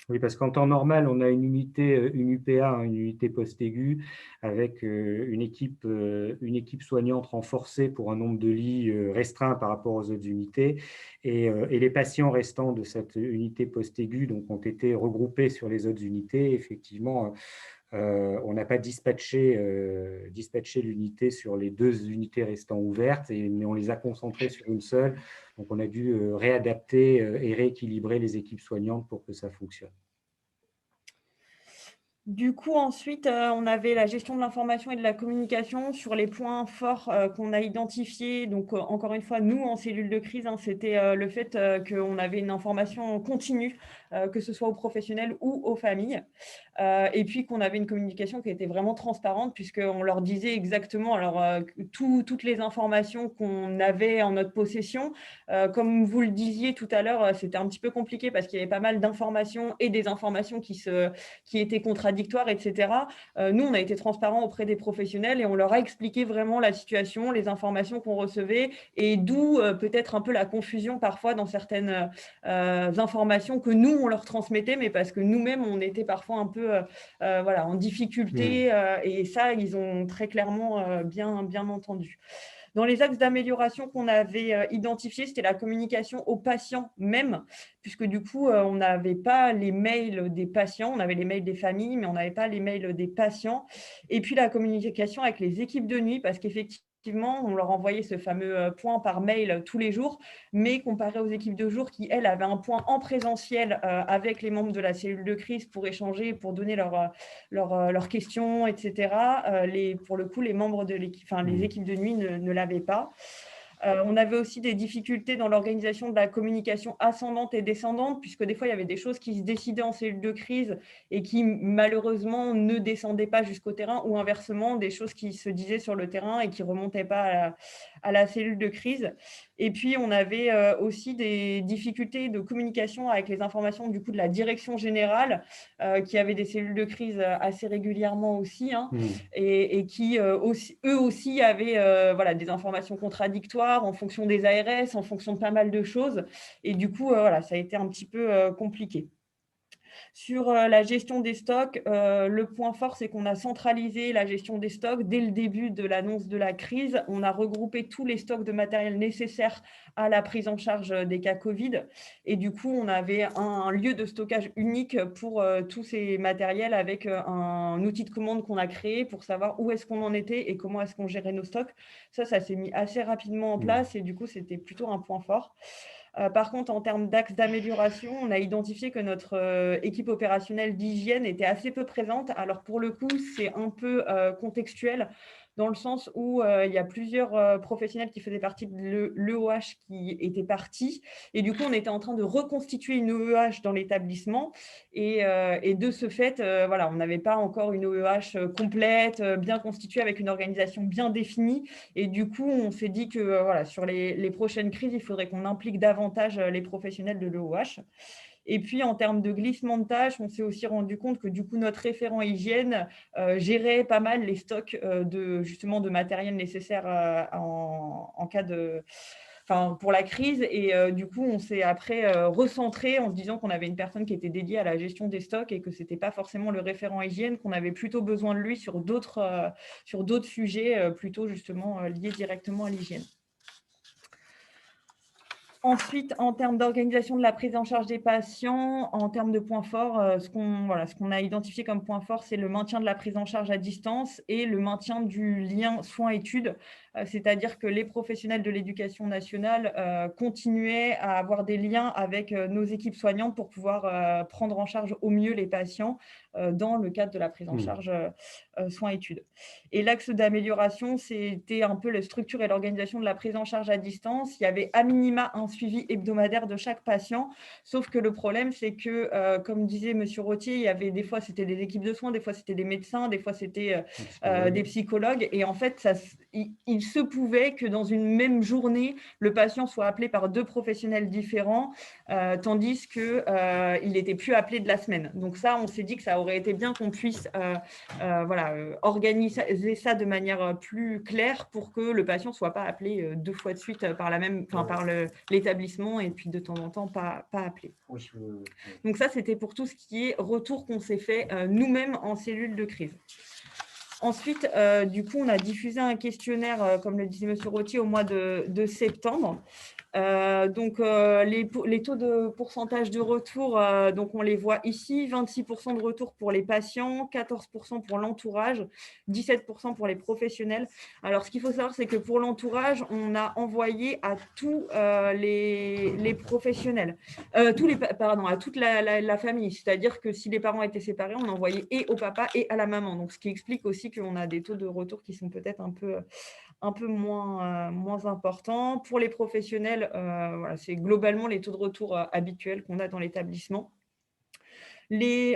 Oui, parce qu'en temps normal, on a une UPA, une unité post-aiguë, avec une équipe soignante renforcée pour un nombre de lits restreint par rapport aux autres unités. Et les patients restants de cette unité post-aiguë ont été regroupés sur les autres unités. Effectivement, on n'a pas dispatché l'unité sur les 2 unités restant ouvertes, mais on les a concentrées sur une seule. Donc, on a dû réadapter et rééquilibrer les équipes soignantes pour que ça fonctionne. Du coup, ensuite, on avait la gestion de l'information et de la communication sur les points forts qu'on a identifiés. Donc, encore une fois, nous, en cellule de crise, c'était le fait qu'on avait une information continue, que ce soit aux professionnels ou aux familles. Et puis, qu'on avait une communication qui était vraiment transparente, puisqu'on leur disait exactement toutes les informations qu'on avait en notre possession. Comme vous le disiez tout à l'heure, c'était un petit peu compliqué parce qu'il y avait pas mal d'informations et des informations qui étaient contradictoires, etc. Nous, on a été transparents auprès des professionnels et on leur a expliqué vraiment la situation, les informations qu'on recevait et d'où peut-être un peu la confusion parfois dans certaines informations que nous, on leur transmettait, mais parce que nous-mêmes, on était parfois un peu en difficulté et ça, ils ont très clairement bien entendu. Dans les axes d'amélioration qu'on avait identifiés, c'était la communication aux patients même, puisque du coup, on n'avait pas les mails des patients, on avait les mails des familles, mais on n'avait pas les mails des patients. Et puis, la communication avec les équipes de nuit, parce qu'effectivement, on leur envoyait ce fameux point par mail tous les jours, mais comparé aux équipes de jour qui, elles, avaient un point en présentiel avec les membres de la cellule de crise pour échanger, pour donner leurs questions, etc. Pour le coup, les membres de l'équipe, les équipes de nuit ne l'avaient pas. On avait aussi des difficultés dans l'organisation de la communication ascendante et descendante, puisque des fois, il y avait des choses qui se décidaient en cellule de crise et qui, malheureusement, ne descendaient pas jusqu'au terrain, ou inversement, des choses qui se disaient sur le terrain et qui ne remontaient pas à la cellule de crise. Et puis, on avait aussi des difficultés de communication avec les informations du coup, de la direction générale, qui avait des cellules de crise assez régulièrement aussi, et qui, eux aussi, avaient des informations contradictoires en fonction des ARS, en fonction de pas mal de choses. Et du coup, ça a été un petit peu compliqué. Sur la gestion des stocks, le point fort, c'est qu'on a centralisé la gestion des stocks dès le début de l'annonce de la crise. On a regroupé tous les stocks de matériel nécessaires à la prise en charge des cas Covid. Et du coup, on avait un lieu de stockage unique pour tous ces matériels avec un outil de commande qu'on a créé pour savoir où est-ce qu'on en était et comment est-ce qu'on gérait nos stocks. Ça s'est mis assez rapidement en place et du coup, c'était plutôt un point fort. Par contre, en termes d'axes d'amélioration, on a identifié que notre équipe opérationnelle d'hygiène était assez peu présente. Alors pour le coup, c'est un peu contextuel dans le sens où il y a plusieurs professionnels qui faisaient partie de l'EOH qui étaient partis. Et du coup, on était en train de reconstituer une OEH dans l'établissement. Et de ce fait, voilà, on n'avait pas encore une OEH complète, bien constituée, avec une organisation bien définie. Et du coup, on s'est dit que voilà, sur les prochaines crises, il faudrait qu'on implique davantage les professionnels de l'EOH. Et puis, en termes de glissement de tâches, on s'est aussi rendu compte que du coup, notre référent hygiène gérait pas mal les stocks justement de matériel nécessaire en cas de... Enfin, pour la crise. Et du coup, on s'est après recentré en se disant qu'on avait une personne qui était dédiée à la gestion des stocks et que ce n'était pas forcément le référent hygiène, qu'on avait plutôt besoin de lui sur d'autres sujets plutôt justement liés directement à l'hygiène. Ensuite, en termes d'organisation de la prise en charge des patients, en termes de points forts, ce qu'on a identifié comme point fort, c'est le maintien de la prise en charge à distance et le maintien du lien soins-études, c'est-à-dire que les professionnels de l'éducation nationale continuaient à avoir des liens avec nos équipes soignantes pour pouvoir prendre en charge au mieux les patients dans le cadre de la prise en charge soins-études. Et l'axe d'amélioration, c'était un peu la structure et l'organisation de la prise en charge à distance. Il y avait à minima un suivi hebdomadaire de chaque patient, sauf que le problème, c'est que, comme disait M. Rottier, il y avait des fois, c'était des équipes de soins, des fois, c'était des médecins, des fois, c'était des psychologues. Et en fait, il se pouvait que dans une même journée, le patient soit appelé par 2 professionnels différents, tandis qu'il n'était plus appelé de la semaine. Donc ça, on s'est dit que ça aurait été bien qu'on puisse organiser ça de manière plus claire pour que le patient ne soit pas appelé 2 fois de suite par l'établissement et puis de temps en temps pas appelé. Donc ça, c'était pour tout ce qui est retour qu'on s'est fait nous-mêmes en cellule de crise. Ensuite, du coup, on a diffusé un questionnaire, comme le disait M. Rottier, au mois de septembre. Les taux de pourcentage de retour, donc on les voit ici, 26% de retour pour les patients, 14% pour l'entourage, 17% pour les professionnels. Alors, ce qu'il faut savoir, c'est que pour l'entourage, on a envoyé à tous les professionnels, à toute la famille. C'est-à-dire que si les parents étaient séparés, on envoyait et au papa et à la maman. Donc, ce qui explique aussi qu'on a des taux de retour qui sont peut-être un peu moins importants. Pour les professionnels, c'est globalement les taux de retour habituels qu'on a dans l'établissement.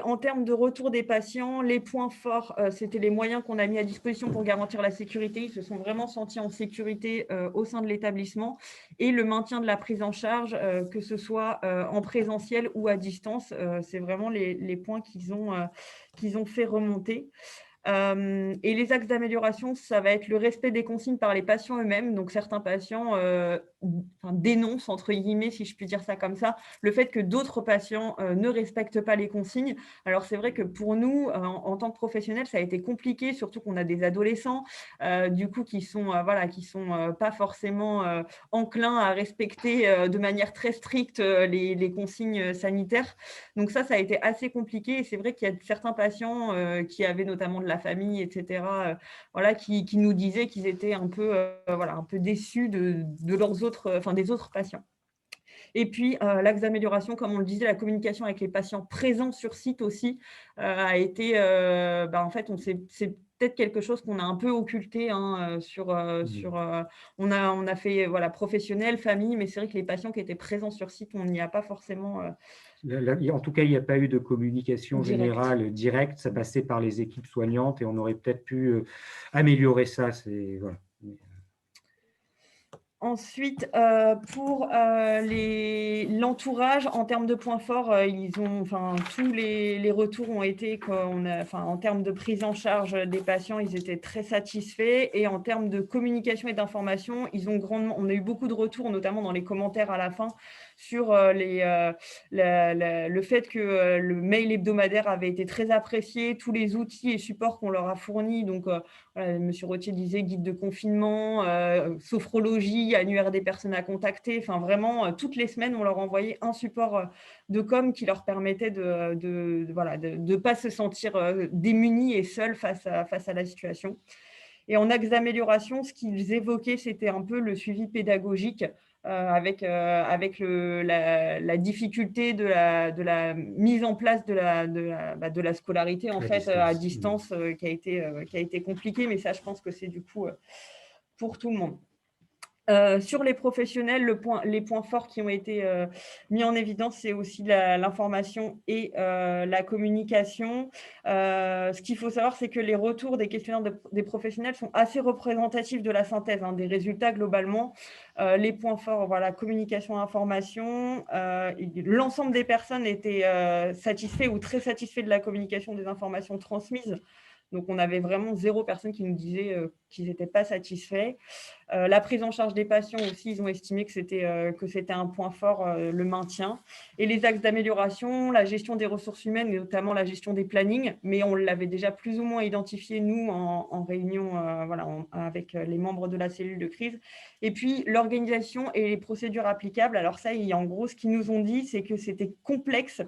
En termes de retour des patients, les points forts, c'était les moyens qu'on a mis à disposition pour garantir la sécurité. Ils se sont vraiment sentis en sécurité au sein de l'établissement. Et le maintien de la prise en charge, que ce soit en présentiel ou à distance, c'est vraiment les points qu'ils ont fait remonter. Et les axes d'amélioration, ça va être le respect des consignes par les patients eux-mêmes. Donc, certains patients dénoncent, entre guillemets, si je puis dire ça comme ça, le fait que d'autres patients ne respectent pas les consignes. Alors, c'est vrai que pour nous, en tant que professionnels, ça a été compliqué, surtout qu'on a des adolescents, du coup, qui sont pas forcément enclins à respecter de manière très stricte les consignes sanitaires. Donc, ça a été assez compliqué. Et c'est vrai qu'il y a certains patients qui avaient notamment de la famille, etc., qui nous disaient qu'ils étaient un peu déçus de leurs des autres patients. Et puis, l'axe d'amélioration, comme on le disait, la communication avec les patients présents sur site aussi a été, en fait, c'est peut-être quelque chose qu'on a un peu occulté on a fait professionnel, famille, mais c'est vrai que les patients qui étaient présents sur site, on n'y a pas forcément... En tout cas, il n'y a pas eu de communication générale directe, ça passait par les équipes soignantes et on aurait peut-être pu améliorer ça. Voilà. Ensuite, pour l'entourage, en termes de points forts, tous les retours ont été en termes de prise en charge des patients, ils étaient très satisfaits. Et en termes de communication et d'information, on a eu beaucoup de retours, notamment dans les commentaires à la fin, sur le fait que le mail hebdomadaire avait été très apprécié, tous les outils et supports qu'on leur a fournis. Donc, M. Rottier disait guide de confinement, sophrologie, annuaire des personnes à contacter. Enfin, vraiment, toutes les semaines, on leur envoyait un support de com qui leur permettait de ne pas se sentir démunis et seuls face à la situation. Et en axe d'amélioration, ce qu'ils évoquaient, c'était un peu le suivi pédagogique avec la difficulté de la mise en place de la scolarité en fait à distance qui a été compliquée, mais ça, je pense que c'est du coup pour tout le monde. Sur les professionnels, les points forts qui ont été mis en évidence, c'est aussi l'information et la communication. Ce qu'il faut savoir, c'est que les retours des questionnaires des professionnels sont assez représentatifs de la synthèse des résultats globalement. Les points forts, voilà, communication, information. L'ensemble des personnes étaient satisfaits ou très satisfaits de la communication des informations transmises. Donc, on avait vraiment 0 personne qui nous disait qu'ils n'étaient pas satisfaits. La prise en charge des patients aussi, ils ont estimé que c'était un point fort, le maintien. Et les axes d'amélioration, la gestion des ressources humaines, et notamment la gestion des plannings, mais on l'avait déjà plus ou moins identifié, nous, en réunion avec les membres de la cellule de crise. Et puis, l'organisation et les procédures applicables. Alors ça, en gros, ce qu'ils nous ont dit, c'est que c'était complexe,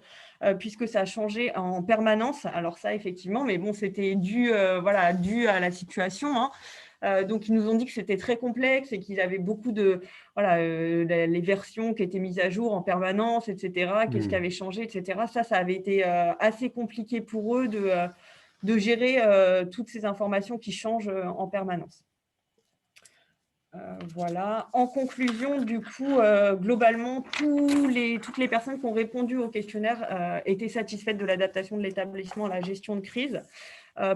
puisque ça a changé en permanence. Alors ça, effectivement, mais bon, c'était dû à la situation, donc, ils nous ont dit que c'était très complexe et qu'ils avaient beaucoup les versions qui étaient mises à jour en permanence, etc. Qu'est-ce qui avait changé, etc. Ça avait été assez compliqué pour eux de gérer toutes ces informations qui changent en permanence. Voilà. En conclusion, du coup, globalement, toutes les personnes qui ont répondu au questionnaire étaient satisfaites de l'adaptation de l'établissement à la gestion de crise.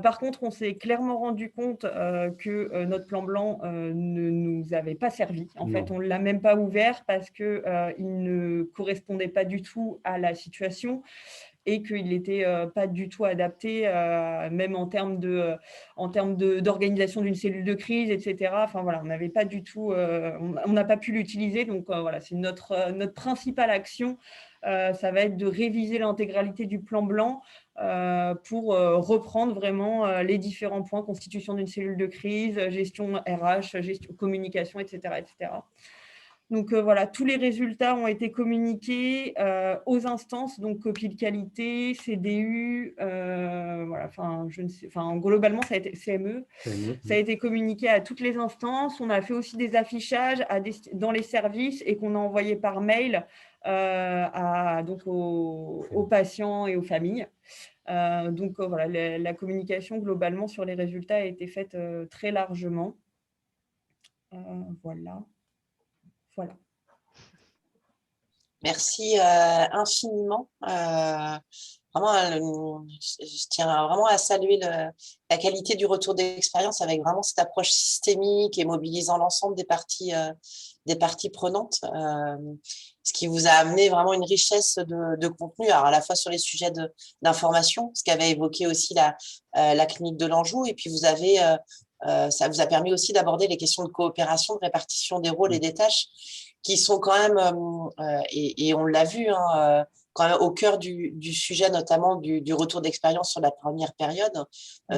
Par contre, on s'est clairement rendu compte que notre plan blanc ne nous avait pas servi. En fait, on ne l'a même pas ouvert parce qu'il ne correspondait pas du tout à la situation et qu'il n'était pas du tout adapté, même en termes d'organisation d'une cellule de crise, etc. Enfin, voilà, on n'avait pas du tout, on n'a pas pu l'utiliser. Donc, voilà, c'est notre principale action. Ça va être de réviser l'intégralité du plan blanc pour reprendre vraiment les différents points, constitution d'une cellule de crise, gestion RH, gestion communication, etc. etc. Donc voilà, tous les résultats ont été communiqués aux instances, donc copie de qualité, CDU, globalement ça a été CME, ça a été communiqué à toutes les instances. On a fait aussi des affichages dans les services et qu'on a envoyé par mail aux patients et aux familles. Voilà, la communication globalement sur les résultats a été faite très largement. Voilà. Merci infiniment. Vraiment, je tiens vraiment à saluer la qualité du retour d'expérience avec vraiment cette approche systémique et mobilisant l'ensemble des parties prenantes, ce qui vous a amené vraiment une richesse de contenu, alors à la fois sur les sujets d'information, ce qu'avait évoqué aussi la clinique de l'Anjou, et puis ça vous a permis aussi d'aborder les questions de coopération, de répartition des rôles et des tâches qui sont quand même, et on l'a vu, quand même au cœur du sujet, notamment du retour d'expérience sur la première période,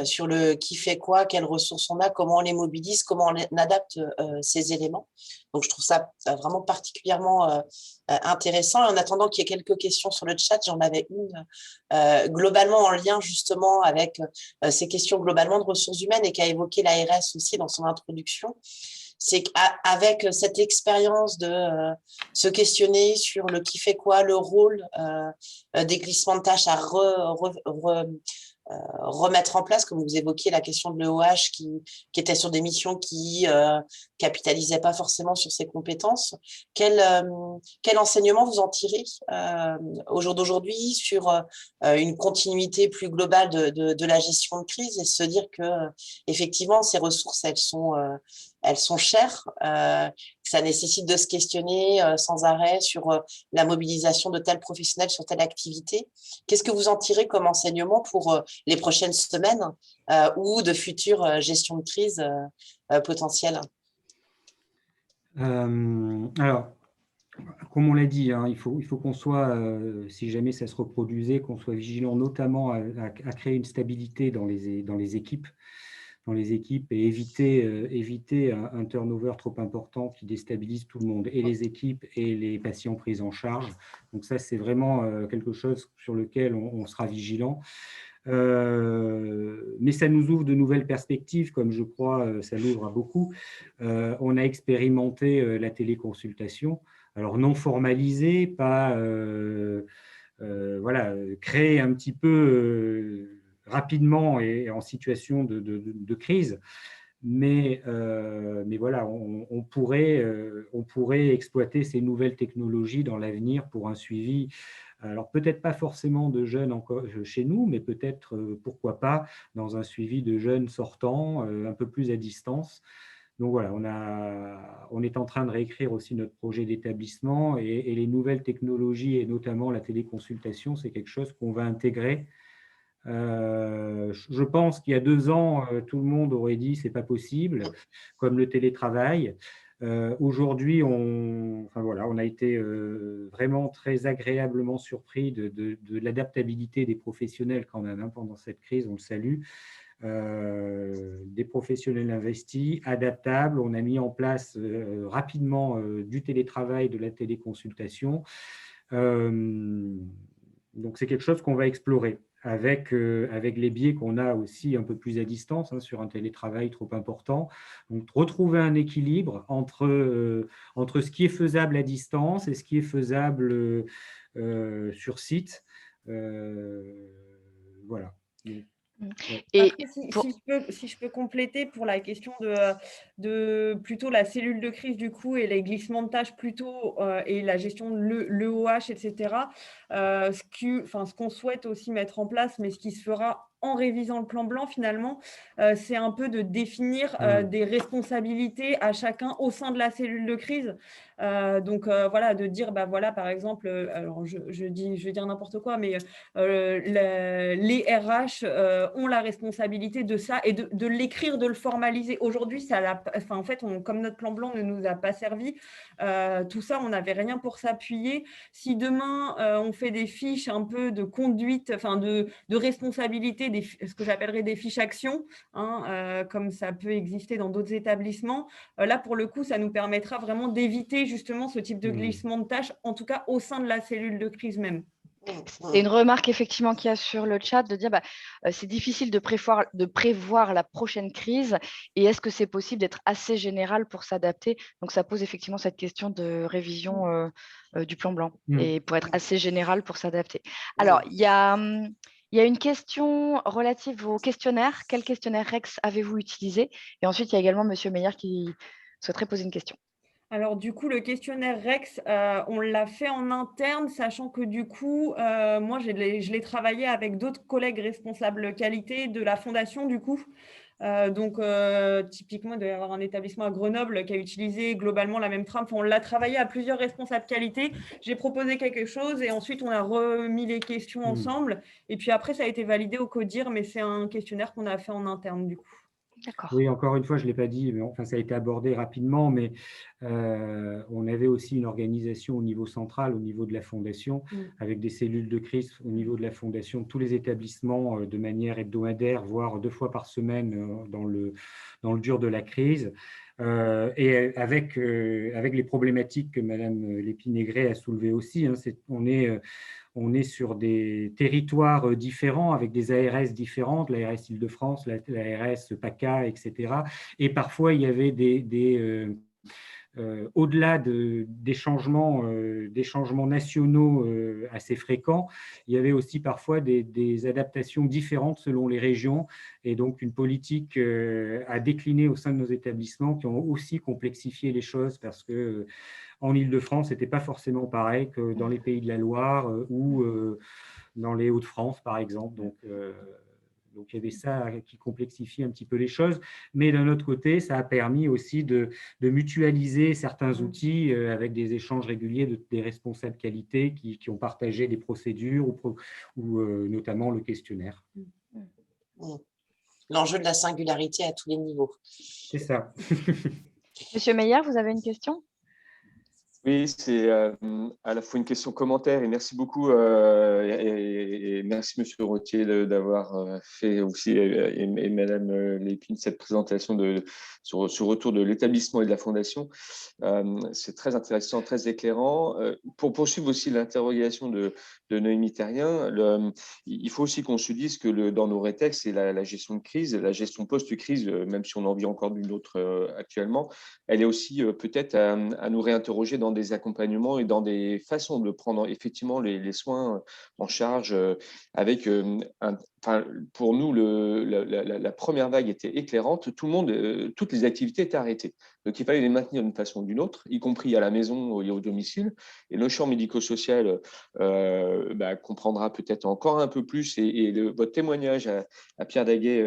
sur le qui fait quoi, quelles ressources on a, comment on les mobilise, comment on adapte ces éléments. Donc, je trouve ça vraiment particulièrement intéressant. Et en attendant qu'il y ait quelques questions sur le chat, j'en avais une globalement en lien justement avec ces questions globalement de ressources humaines et qu'a évoqué l'ARS aussi dans son introduction. C'est qu'avec cette expérience de se questionner sur le qui fait quoi, le rôle des glissements de tâches à remettre en place, comme vous évoquiez la question de l'EOH qui était sur des missions qui capitalisaient pas forcément sur ses compétences. Quel enseignement vous en tirez au jour d'aujourd'hui sur une continuité plus globale de la gestion de crise et se dire que effectivement ces ressources elles sont chères. ça nécessite de se questionner sans arrêt sur la mobilisation de tels professionnels sur telle activité. Qu'est-ce que vous en tirez comme enseignement pour les prochaines semaines ou de futures gestions de crise potentielles? Alors, comme on l'a dit, hein, il faut qu'on soit, si jamais ça se reproduisait, qu'on soit vigilant notamment à créer une stabilité dans les équipes et éviter un turnover trop important qui déstabilise tout le monde, et les équipes et les patients pris en charge. Donc ça, c'est vraiment quelque chose sur lequel on sera vigilant. Mais ça nous ouvre de nouvelles perspectives, comme je crois ça l'ouvre à beaucoup. On a expérimenté la téléconsultation, alors non formalisée, pas voilà, créée un petit peu rapidement et en situation de crise. Mais voilà, on pourrait exploiter ces nouvelles technologies dans l'avenir pour un suivi. Alors, peut-être pas forcément de jeunes encore chez nous, mais peut-être, pourquoi pas, dans un suivi de jeunes sortants, un peu plus à distance. Donc voilà, on est en train de réécrire aussi notre projet d'établissement, et les nouvelles technologies, et notamment la téléconsultation, c'est quelque chose qu'on va intégrer. Je pense qu'il y a 2 ans, tout le monde aurait dit c'est pas possible, comme le télétravail. Aujourd'hui, enfin voilà, on a été vraiment très agréablement surpris de l'adaptabilité des professionnels quand même, hein, pendant cette crise, on le salue. Des professionnels investis, adaptables. On a mis en place rapidement du télétravail, de la téléconsultation. Donc, c'est quelque chose qu'on va explorer avec les biais qu'on a aussi un peu plus à distance, hein, sur un télétravail trop important. Donc, retrouver un équilibre entre ce qui est faisable à distance et ce qui est faisable sur site. Voilà. Et Après, si je peux compléter pour la question de plutôt la cellule de crise du coup et les glissements de tâches plutôt et la gestion de l'EOH, etc. Ce qu'on souhaite aussi mettre en place, mais ce qui se fera en révisant le plan blanc finalement, c'est un peu de définir des responsabilités à chacun au sein de la cellule de crise. Donc voilà, de dire voilà, par exemple, alors je vais dire n'importe quoi, mais les RH ont la responsabilité de ça et de l'écrire, de le formaliser. Aujourd'hui, en fait, comme notre plan blanc ne nous a pas servi, tout ça, on n'avait rien pour s'appuyer. Si demain, on fait des fiches un peu de conduite, enfin de responsabilité, ce que j'appellerais des fiches actions, hein, comme ça peut exister dans d'autres établissements, là, pour le coup, ça nous permettra vraiment d'éviter justement ce type de glissement de tâches, en tout cas au sein de la cellule de crise même. C'est une remarque effectivement qu'il y a sur le chat de dire c'est difficile de prévoir la prochaine crise, et est-ce que c'est possible d'être assez général pour s'adapter? Donc ça pose effectivement cette question de révision du plan blanc et pour être assez général pour s'adapter. Alors il y a une question relative au questionnaire. Quel questionnaire Rex avez-vous utilisé? Et ensuite il y a également Monsieur Meyer qui souhaiterait poser une question. Alors, du coup, le questionnaire Rex, on l'a fait en interne, sachant que du coup, moi, je l'ai travaillé avec d'autres collègues responsables qualité de la fondation, du coup. Donc, typiquement, il doit y avoir un établissement à Grenoble qui a utilisé globalement la même trame. Enfin, on l'a travaillé à plusieurs responsables qualité. J'ai proposé quelque chose et ensuite, on a remis les questions ensemble. Et puis après, ça a été validé au CODIR, mais c'est un questionnaire qu'on a fait en interne, du coup. Oui, encore une fois, je ne l'ai pas dit, mais enfin, ça a été abordé rapidement, mais on avait aussi une organisation au niveau central, au niveau de la fondation, avec des cellules de crise au niveau de la fondation, tous les établissements de manière hebdomadaire, voire 2 fois par semaine dans le dur de la crise. Et avec les problématiques que Madame Lépine-Aigret a soulevées aussi, hein, on est sur des territoires différents, avec des ARS différentes, l'ARS Île-de-France, l'ARS PACA, etc. Et parfois, il y avait au-delà des changements nationaux assez fréquents, il y avait aussi parfois des adaptations différentes selon les régions, et donc une politique à décliner au sein de nos établissements qui ont aussi complexifié les choses, parce que en Île-de-France, ce n'était pas forcément pareil que dans les Pays de la Loire ou dans les Hauts-de-France, par exemple. Donc, Donc, il y avait ça qui complexifie un petit peu les choses. Mais d'un autre côté, ça a permis aussi de mutualiser certains outils avec des échanges réguliers des responsables qualité qui ont partagé des procédures ou notamment le questionnaire. L'enjeu de la singularité à tous les niveaux. C'est ça. Monsieur Meyer, vous avez une question? Oui, c'est à la fois une question commentaire et merci beaucoup et merci Monsieur Rottier d'avoir fait aussi et Madame Lépine cette présentation sur ce retour de l'établissement et de la fondation. C'est très intéressant, très éclairant. Pour poursuivre aussi l'interrogation de Noémie Terrien, il faut aussi qu'on se dise que dans nos rétextes, c'est la gestion de crise, la gestion post-crise, même si on en vit encore d'une autre actuellement, elle est aussi peut-être à nous réinterroger dans des accompagnements et dans des façons de prendre effectivement les soins en charge avec pour nous, la première vague était éclairante. Tout le monde, toutes les activités étaient arrêtées. Donc, il fallait les maintenir d'une façon ou d'une autre, y compris à la maison et au domicile. Et le champ médico-social comprendra peut-être encore un peu plus. Et votre témoignage à Pierre Daguet,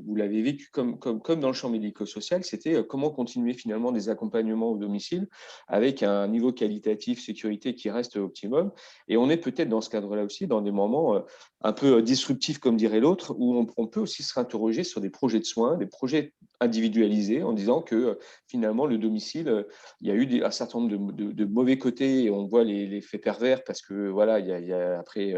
vous l'avez vécu comme dans le champ médico-social, c'était comment continuer finalement des accompagnements au domicile avec un niveau qualitatif, sécurité qui reste optimum. Et on est peut-être dans ce cadre-là aussi, dans des moments un peu disruptifs, comme dirait l'autre, où on peut aussi se réinterroger sur des projets de soins, des projets individualisés, en disant que finalement, le domicile, il y a eu un certain nombre de mauvais côtés et on voit les faits pervers parce que voilà, il y a après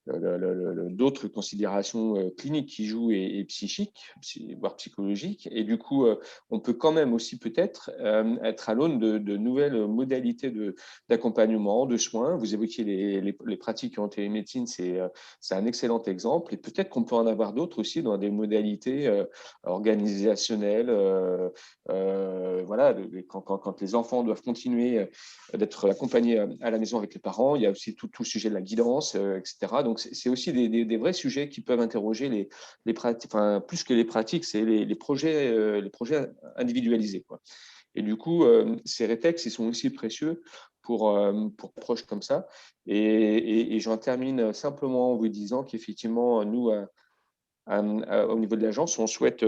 d'autres considérations cliniques qui jouent et psychiques, voire psychologiques. Et du coup, on peut quand même aussi peut-être être à l'aune de nouvelles modalités d'accompagnement, de soins. Vous évoquiez les pratiques en télémédecine, c'est un excellent exemple. Et peut-être qu'on peut en avoir d'autres aussi dans des modalités organisationnelles. Voilà, quand les enfants doivent continuer d'être accompagnés à la maison avec les parents, il y a aussi tout le sujet de la guidance, etc. Donc, c'est aussi des vrais sujets qui peuvent interroger les pratiques, enfin, plus que les pratiques, c'est les projets individualisés, quoi. Et du coup, ces rétextes, ils sont aussi précieux pour proches comme ça. Et j'en termine simplement en vous disant qu'effectivement, nous, au niveau de l'agence, on souhaite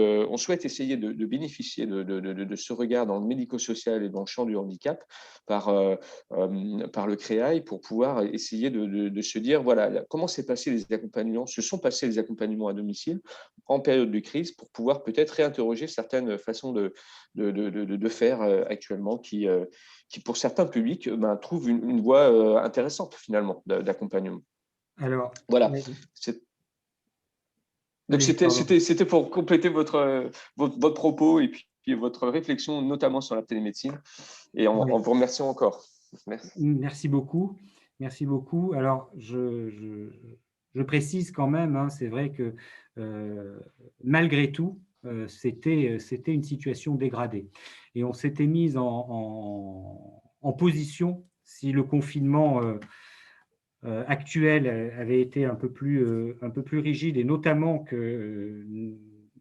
essayer de bénéficier de ce regard dans le médico-social et dans le champ du handicap par le CREAI pour pouvoir essayer de se dire, voilà, comment se sont passés les accompagnements à domicile en période de crise pour pouvoir peut-être réinterroger certaines façons de faire actuellement qui, pour certains publics, trouvent une voie intéressante finalement d'accompagnement. Alors, voilà. Donc, allez, c'était pour compléter votre propos et puis votre réflexion, notamment sur la télémédecine. Et en vous remerciant encore. Merci. Merci beaucoup. Merci beaucoup. Alors, je précise quand même, hein, c'est vrai que malgré tout, c'était une situation dégradée. Et on s'était mis en position, si le confinement actuel avait été un peu plus rigide, et notamment que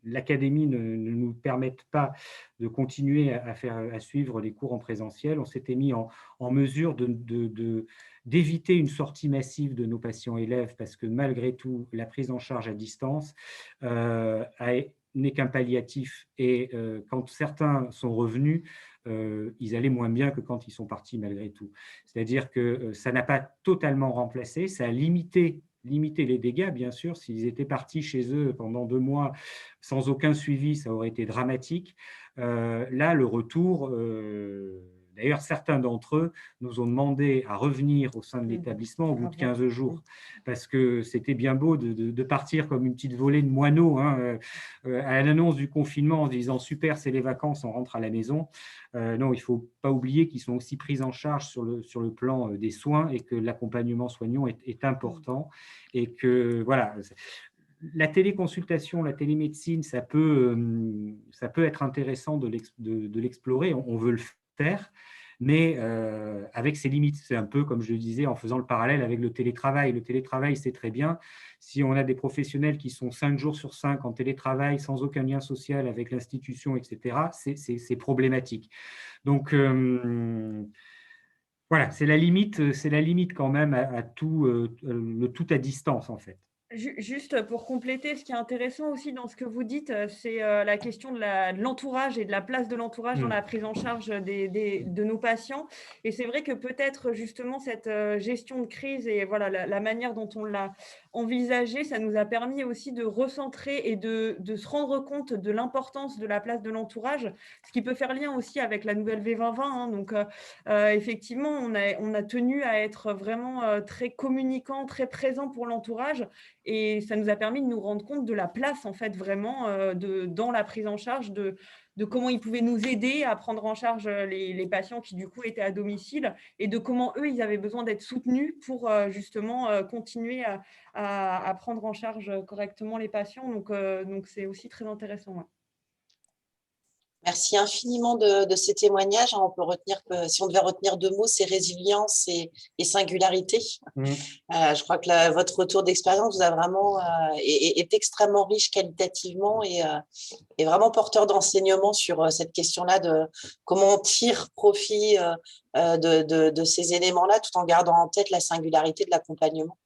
l'académie ne nous permette pas de continuer à suivre les cours en présentiel, on s'était mis en mesure d'éviter une sortie massive de nos patients élèves, parce que malgré tout, la prise en charge à distance n'est qu'un palliatif. Et quand certains sont revenus, ils allaient moins bien que quand ils sont partis malgré tout. C'est-à-dire que ça n'a pas totalement remplacé, ça a limité les dégâts, bien sûr. S'ils étaient partis chez eux pendant 2 mois sans aucun suivi, ça aurait été dramatique. Là, le retour, d'ailleurs, certains d'entre eux nous ont demandé à revenir au sein de l'établissement au bout de 15 jours, parce que c'était bien beau de partir comme une petite volée de moineaux à l'annonce du confinement en disant « super, c'est les vacances, on rentre à la maison ». Non, il ne faut pas oublier qu'ils sont aussi pris en charge sur le plan des soins et que l'accompagnement soignant est important et que, voilà, la téléconsultation, la télémédecine, ça peut être intéressant de l'explorer, on veut le faire, mais avec ses limites. C'est un peu, comme je le disais, en faisant le parallèle avec le télétravail. Le télétravail, c'est très bien. Si on a des professionnels qui sont 5 jours sur 5 en télétravail, sans aucun lien social avec l'institution, etc., c'est problématique. Donc, voilà, c'est la limite quand même à tout à distance, en fait. Juste pour compléter, ce qui est intéressant aussi dans ce que vous dites, c'est la question de l'entourage et de la place de l'entourage dans la prise en charge de nos patients. Et c'est vrai que peut-être justement cette gestion de crise et voilà, la manière dont on l'a envisagée, ça nous a permis aussi de recentrer et de se rendre compte de l'importance de la place de l'entourage, ce qui peut faire lien aussi avec la nouvelle V2020. Hein. Donc effectivement, on a tenu à être vraiment très communicant, très présent pour l'entourage. Et ça nous a permis de nous rendre compte de la place, en fait, vraiment, dans la prise en charge, de comment ils pouvaient nous aider à prendre en charge les patients qui, du coup, étaient à domicile et de comment, eux, ils avaient besoin d'être soutenus pour, justement, continuer à prendre en charge correctement les patients. Donc c'est aussi très intéressant. Ouais. Merci infiniment de ces témoignages. On peut retenir que si on devait retenir 2 mots, c'est résilience et singularité. Je crois que votre retour d'expérience vous a vraiment est extrêmement riche qualitativement et vraiment porteur d'enseignement sur cette question-là de comment on tire profit de ces éléments-là tout en gardant en tête la singularité de l'accompagnement.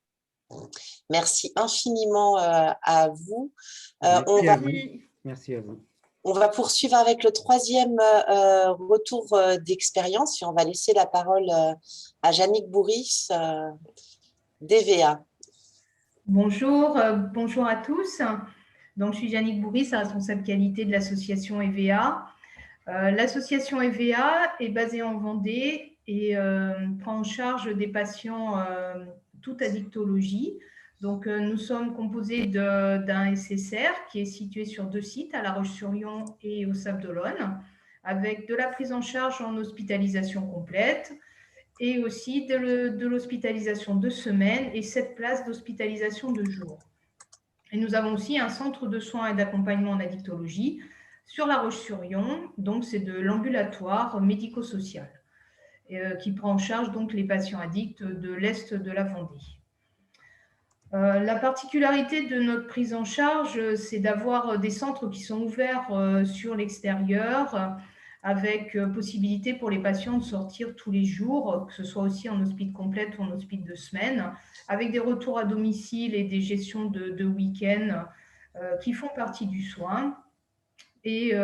Merci infiniment à vous. Merci à vous. On va poursuivre avec le 3e retour d'expérience et on va laisser la parole à Yannick Bourris d'EVA. Bonjour, bonjour à tous. Donc, je suis Yannick Bourris, responsable qualité de l'association EVA. L'association EVA est basée en Vendée et prend en charge des patients toute addictologie. Donc, nous sommes composés d'un SSR qui est situé sur 2 sites, à La Roche-sur-Yon et au Sable d'Olonne, avec de la prise en charge en hospitalisation complète et aussi de l'hospitalisation de semaine et 7 places d'hospitalisation de jour. Et nous avons aussi un centre de soins et d'accompagnement en addictologie sur La Roche-sur-Yon, donc c'est de l'ambulatoire médico-social qui prend en charge donc les patients addicts de l'Est de la Vendée. La particularité de notre prise en charge, c'est d'avoir des centres qui sont ouverts sur l'extérieur, avec possibilité pour les patients de sortir tous les jours, que ce soit aussi en hospice complète ou en hospice de semaine, avec des retours à domicile et des gestions de week-end qui font partie du soin, et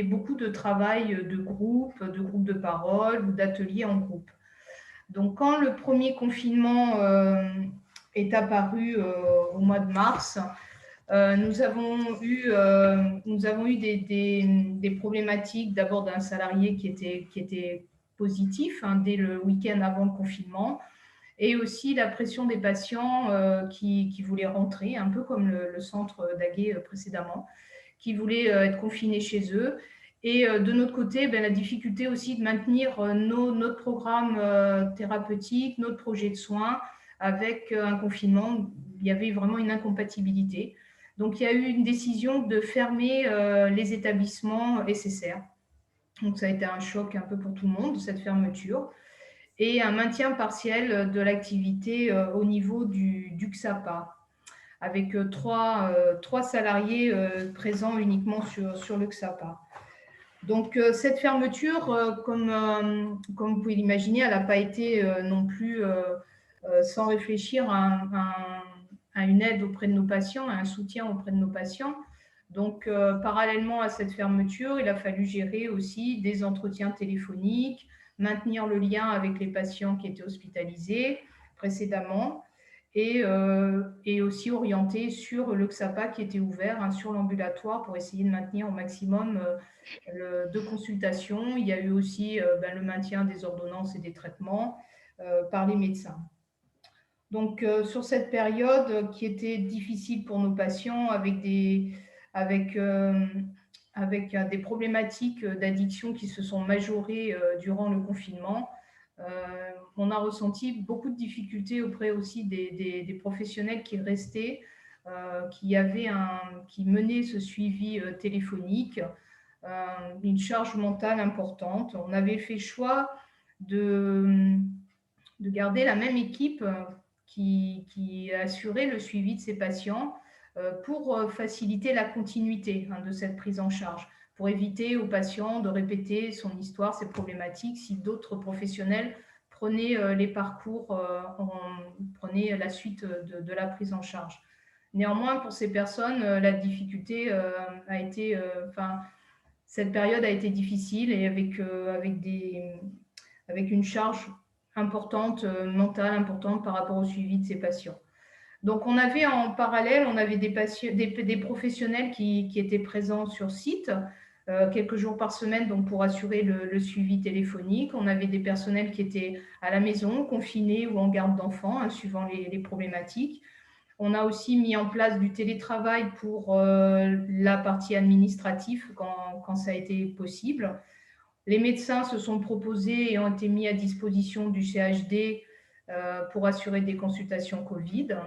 beaucoup de travail de groupe de parole ou d'ateliers en groupe. Donc, quand le premier confinement est apparu au mois de mars, nous avons eu des problématiques d'abord d'un salarié qui était positif dès le week-end avant le confinement, et aussi la pression des patients qui voulaient rentrer, un peu comme le centre d'Aguet précédemment, qui voulaient être confinés chez eux. Et de notre côté, la difficulté aussi de maintenir notre programme thérapeutique, notre projet de soins avec un confinement. Il y avait vraiment une incompatibilité. Donc, il y a eu une décision de fermer les établissements SSR. Donc, ça a été un choc un peu pour tout le monde, cette fermeture. Et un maintien partiel de l'activité au niveau du XAPA, avec trois salariés présents uniquement sur le XAPA. Donc, cette fermeture, comme vous pouvez l'imaginer, elle n'a pas été non plus sans réfléchir à une aide auprès de nos patients, à un soutien auprès de nos patients. Donc, parallèlement à cette fermeture, il a fallu gérer aussi des entretiens téléphoniques, maintenir le lien avec les patients qui étaient hospitalisés précédemment et aussi orienter sur le XAPA qui était ouvert, sur l'ambulatoire pour essayer de maintenir au maximum de consultations. Il y a eu aussi le maintien des ordonnances et des traitements par les médecins. Donc, sur cette période qui était difficile pour nos patients avec des problématiques d'addiction qui se sont majorées durant le confinement, on a ressenti beaucoup de difficultés auprès aussi des professionnels qui restaient, qui menaient ce suivi téléphonique, une charge mentale importante. On avait fait choix de garder la même équipe qui assurait le suivi de ces patients pour faciliter la continuité de cette prise en charge, pour éviter aux patients de répéter son histoire, ses problématiques, si d'autres professionnels prenaient les parcours, prenaient la suite de la prise en charge. Néanmoins, pour ces personnes, la difficulté a été, cette période a été difficile et avec une charge importante, mentale importante par rapport au suivi de ces patients. Donc, on avait en parallèle, on avait des professionnels qui étaient présents sur site quelques jours par semaine donc pour assurer le suivi téléphonique. On avait des personnels qui étaient à la maison, confinés ou en garde d'enfants, hein, suivant les problématiques. On a aussi mis en place du télétravail pour la partie administrative quand ça a été possible. Les médecins se sont proposés et ont été mis à disposition du CHD pour assurer des consultations Covid.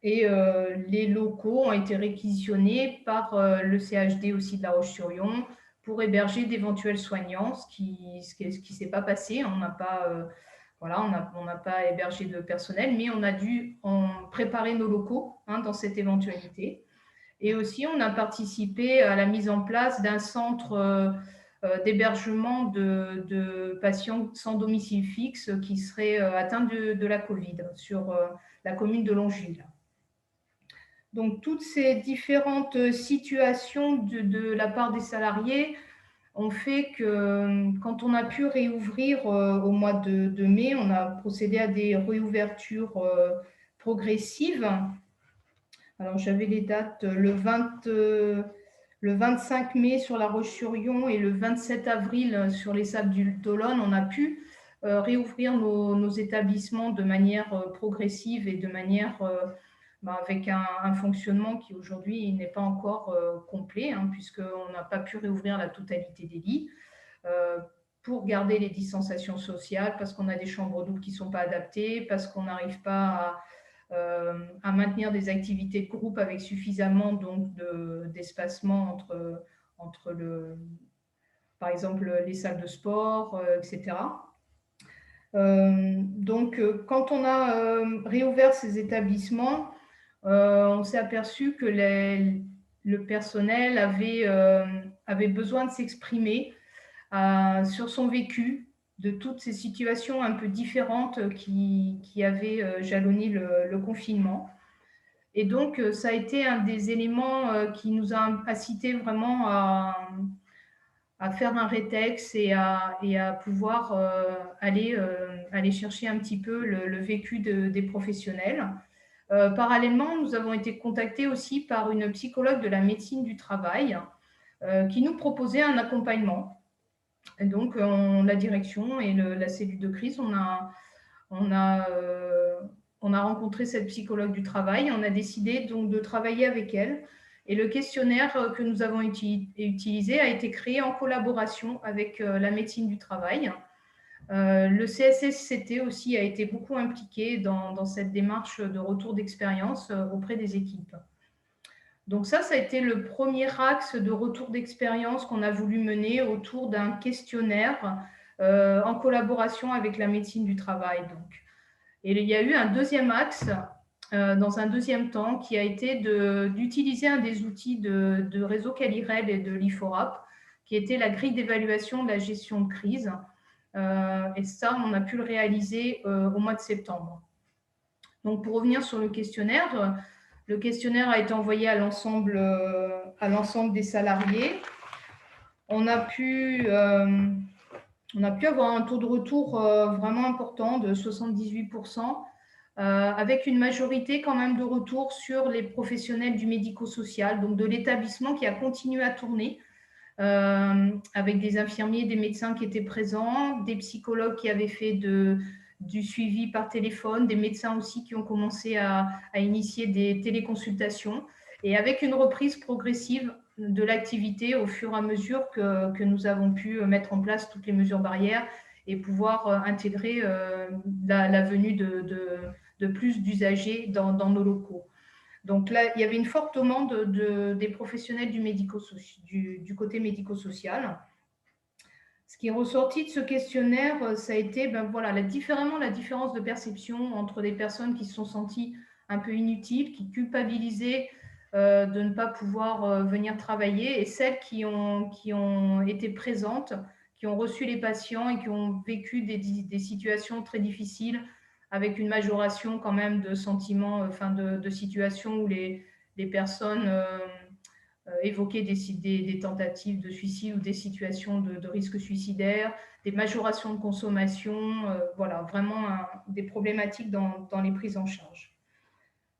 Et les locaux ont été réquisitionnés par le CHD aussi de La Roche-sur-Yon pour héberger d'éventuels soignants, ce qui ne s'est pas passé. On n'a pas hébergé de personnel, mais on a dû préparer nos locaux dans cette éventualité. Et aussi, on a participé à la mise en place d'un centre d'hébergement de patients sans domicile fixe qui seraient atteints de la Covid sur la commune de Longeville. Donc, toutes ces différentes situations de la part des salariés ont fait que quand on a pu réouvrir au mois de mai, on a procédé à des réouvertures progressives. Alors, j'avais les dates le 25 mai sur La Roche-sur-Yon et le 27 avril sur les Sables d'Olonne, on a pu réouvrir nos établissements de manière progressive et de manière avec un fonctionnement qui aujourd'hui n'est pas encore complet, puisqu'on n'a pas pu réouvrir la totalité des lits pour garder les distanciations sociales, parce qu'on a des chambres doubles qui ne sont pas adaptées, parce qu'on n'arrive pas à maintenir des activités de groupe avec suffisamment d'espacement entre par exemple les salles de sport, etc. Donc, quand on a réouvert ces établissements, on s'est aperçu que le personnel avait besoin de s'exprimer sur son vécu de toutes ces situations un peu différentes qui avaient jalonné le confinement. Et donc, ça a été un des éléments qui nous a incité vraiment à faire un rétex et à pouvoir aller chercher un petit peu le vécu des professionnels. Parallèlement, nous avons été contactés aussi par une psychologue de la médecine du travail qui nous proposait un accompagnement. Et donc, la direction et la cellule de crise, on a rencontré cette psychologue du travail. On a décidé donc de travailler avec elle. Et le questionnaire que nous avons utilisé a été créé en collaboration avec la médecine du travail. Le CSSCT aussi a été beaucoup impliqué dans cette démarche de retour d'expérience auprès des équipes. Donc ça a été le premier axe de retour d'expérience qu'on a voulu mener autour d'un questionnaire en collaboration avec la médecine du travail. Donc. Et il y a eu un deuxième axe dans un deuxième temps qui a été d'utiliser un des outils de réseau Calirel et de l'IFORAP, qui était la grille d'évaluation de la gestion de crise. Et ça, on a pu le réaliser au mois de septembre. Donc, pour revenir sur le questionnaire a été envoyé à l'ensemble des salariés. On a pu avoir un taux de retour vraiment important de 78%, avec une majorité quand même de retour sur les professionnels du médico-social, donc de l'établissement qui a continué à tourner, avec des infirmiers, des médecins qui étaient présents, des psychologues qui avaient fait du suivi par téléphone, des médecins aussi qui ont commencé à initier des téléconsultations, et avec une reprise progressive de l'activité au fur et à mesure que nous avons pu mettre en place toutes les mesures barrières et pouvoir intégrer la venue de plus d'usagers dans nos locaux. Donc là, il y avait une forte demande des professionnels du côté médico-social. Ce qui est ressorti de ce questionnaire, ça a été la différence de perception entre des personnes qui se sont senties un peu inutiles, qui culpabilisaient de ne pas pouvoir venir travailler, et celles qui ont été présentes, qui ont reçu les patients et qui ont vécu des situations très difficiles avec une majoration quand même de sentiments, de situations où les personnes évoquaient des tentatives de suicide ou des situations de risque suicidaire, des majorations de consommation, voilà, vraiment des problématiques dans les prises en charge.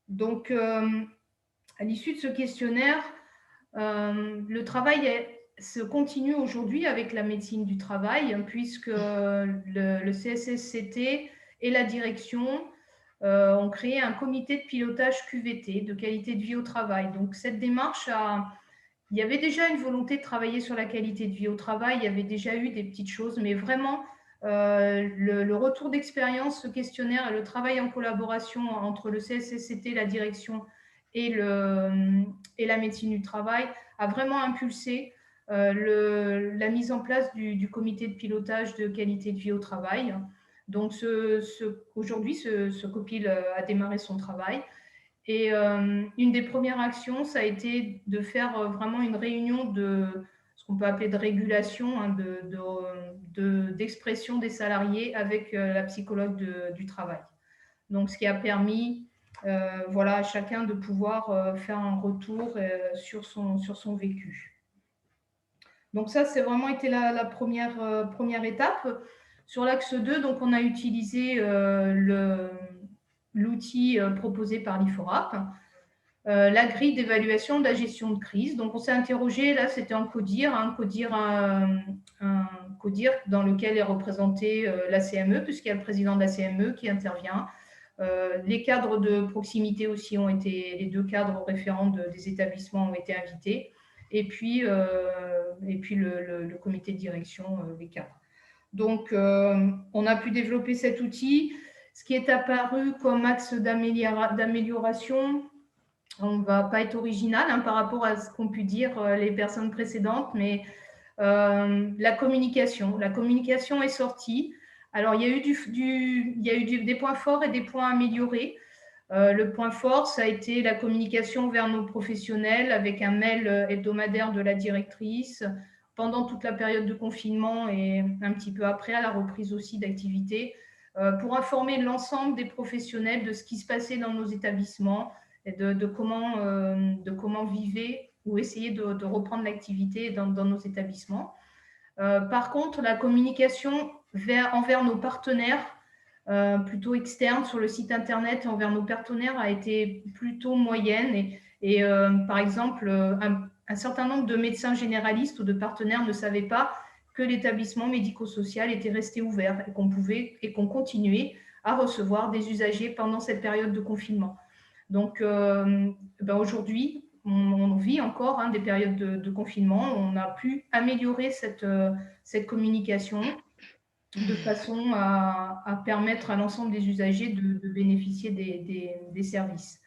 Donc, à l'issue de ce questionnaire, le travail se continue aujourd'hui avec la médecine du travail, puisque le CSSCT et la direction ont créé un comité de pilotage QVT, de qualité de vie au travail. Donc, cette démarche il y avait déjà une volonté de travailler sur la qualité de vie au travail, il y avait déjà eu des petites choses, mais vraiment, le retour d'expérience, ce questionnaire et le travail en collaboration entre le CSSCT, la direction et la médecine du travail a vraiment impulsé la mise en place du comité de pilotage de qualité de vie au travail. Donc, aujourd'hui, ce COPIL a démarré son travail. Et une des premières actions, ça a été de faire vraiment une réunion de ce qu'on peut appeler de régulation, hein, d'expression des salariés avec la psychologue du travail. Donc, ce qui a permis voilà, à chacun de pouvoir faire un retour sur son vécu. Donc ça, c'est vraiment été la première étape. Sur l'axe 2, donc, on a utilisé l'outil proposé par l'IFORAP, la grille d'évaluation de la gestion de crise. Donc, on s'est interrogé, là, c'était un CODIR, un CODIR dans lequel est représenté la CME, puisqu'il y a le président de la CME qui intervient. Les cadres de proximité aussi les 2 cadres référents des établissements ont été invités. Et puis le comité de direction, les cadres. Donc, on a pu développer cet outil. Ce qui est apparu comme axe d'amélioration, on ne va pas être original hein, par rapport à ce qu'ont pu dire les personnes précédentes, mais la communication. La communication est sortie. Alors, il y a eu des points forts et des points améliorés. Le point fort, ça a été la communication vers nos professionnels avec un mail hebdomadaire de la directrice pendant toute la période de confinement et un petit peu après, à la reprise aussi d'activité, pour informer l'ensemble des professionnels de ce qui se passait dans nos établissements et de comment vivaient ou essayer de reprendre l'activité dans nos établissements. Par contre, la communication envers nos partenaires, plutôt externes sur le site internet envers nos partenaires a été plutôt moyenne et par exemple, un certain nombre de médecins généralistes ou de partenaires ne savaient pas que l'établissement médico-social était resté ouvert et qu'on continuait à recevoir des usagers pendant cette période de confinement. Donc, aujourd'hui, on vit encore hein, des périodes de confinement. On a pu améliorer cette communication de façon à permettre à l'ensemble des usagers de bénéficier des services.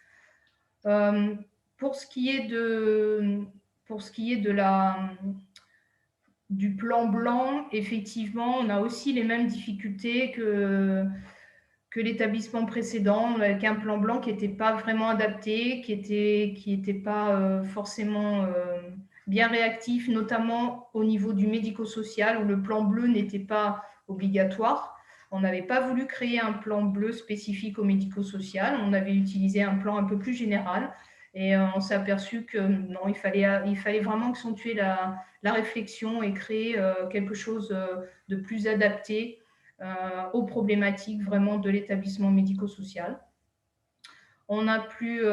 Pour ce qui est du plan blanc, effectivement, on a aussi les mêmes difficultés que l'établissement précédent, avec un plan blanc qui n'était pas vraiment adapté, qui était pas forcément bien réactif, notamment au niveau du médico-social, où le plan bleu n'était pas obligatoire. On n'avait pas voulu créer un plan bleu spécifique au médico-social, on avait utilisé un plan un peu plus général, et on s'est aperçu que non, il fallait vraiment accentuer la réflexion et créer quelque chose de plus adapté aux problématiques vraiment de l'établissement médico-social. On a pu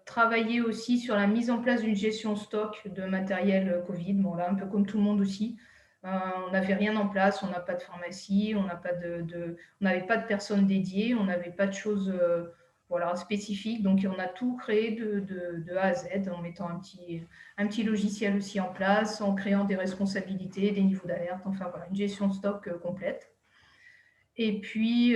travailler aussi sur la mise en place d'une gestion stock de matériel Covid. Bon, là, un peu comme tout le monde aussi. On n'avait rien en place, on n'a pas de pharmacie, on n'avait pas de personnes dédiées, on n'avait pas de choses spécifiques. Donc, on a tout créé de A à Z en mettant un petit logiciel aussi en place, en créant des responsabilités, des niveaux d'alerte, enfin voilà, une gestion de stock complète. Et puis,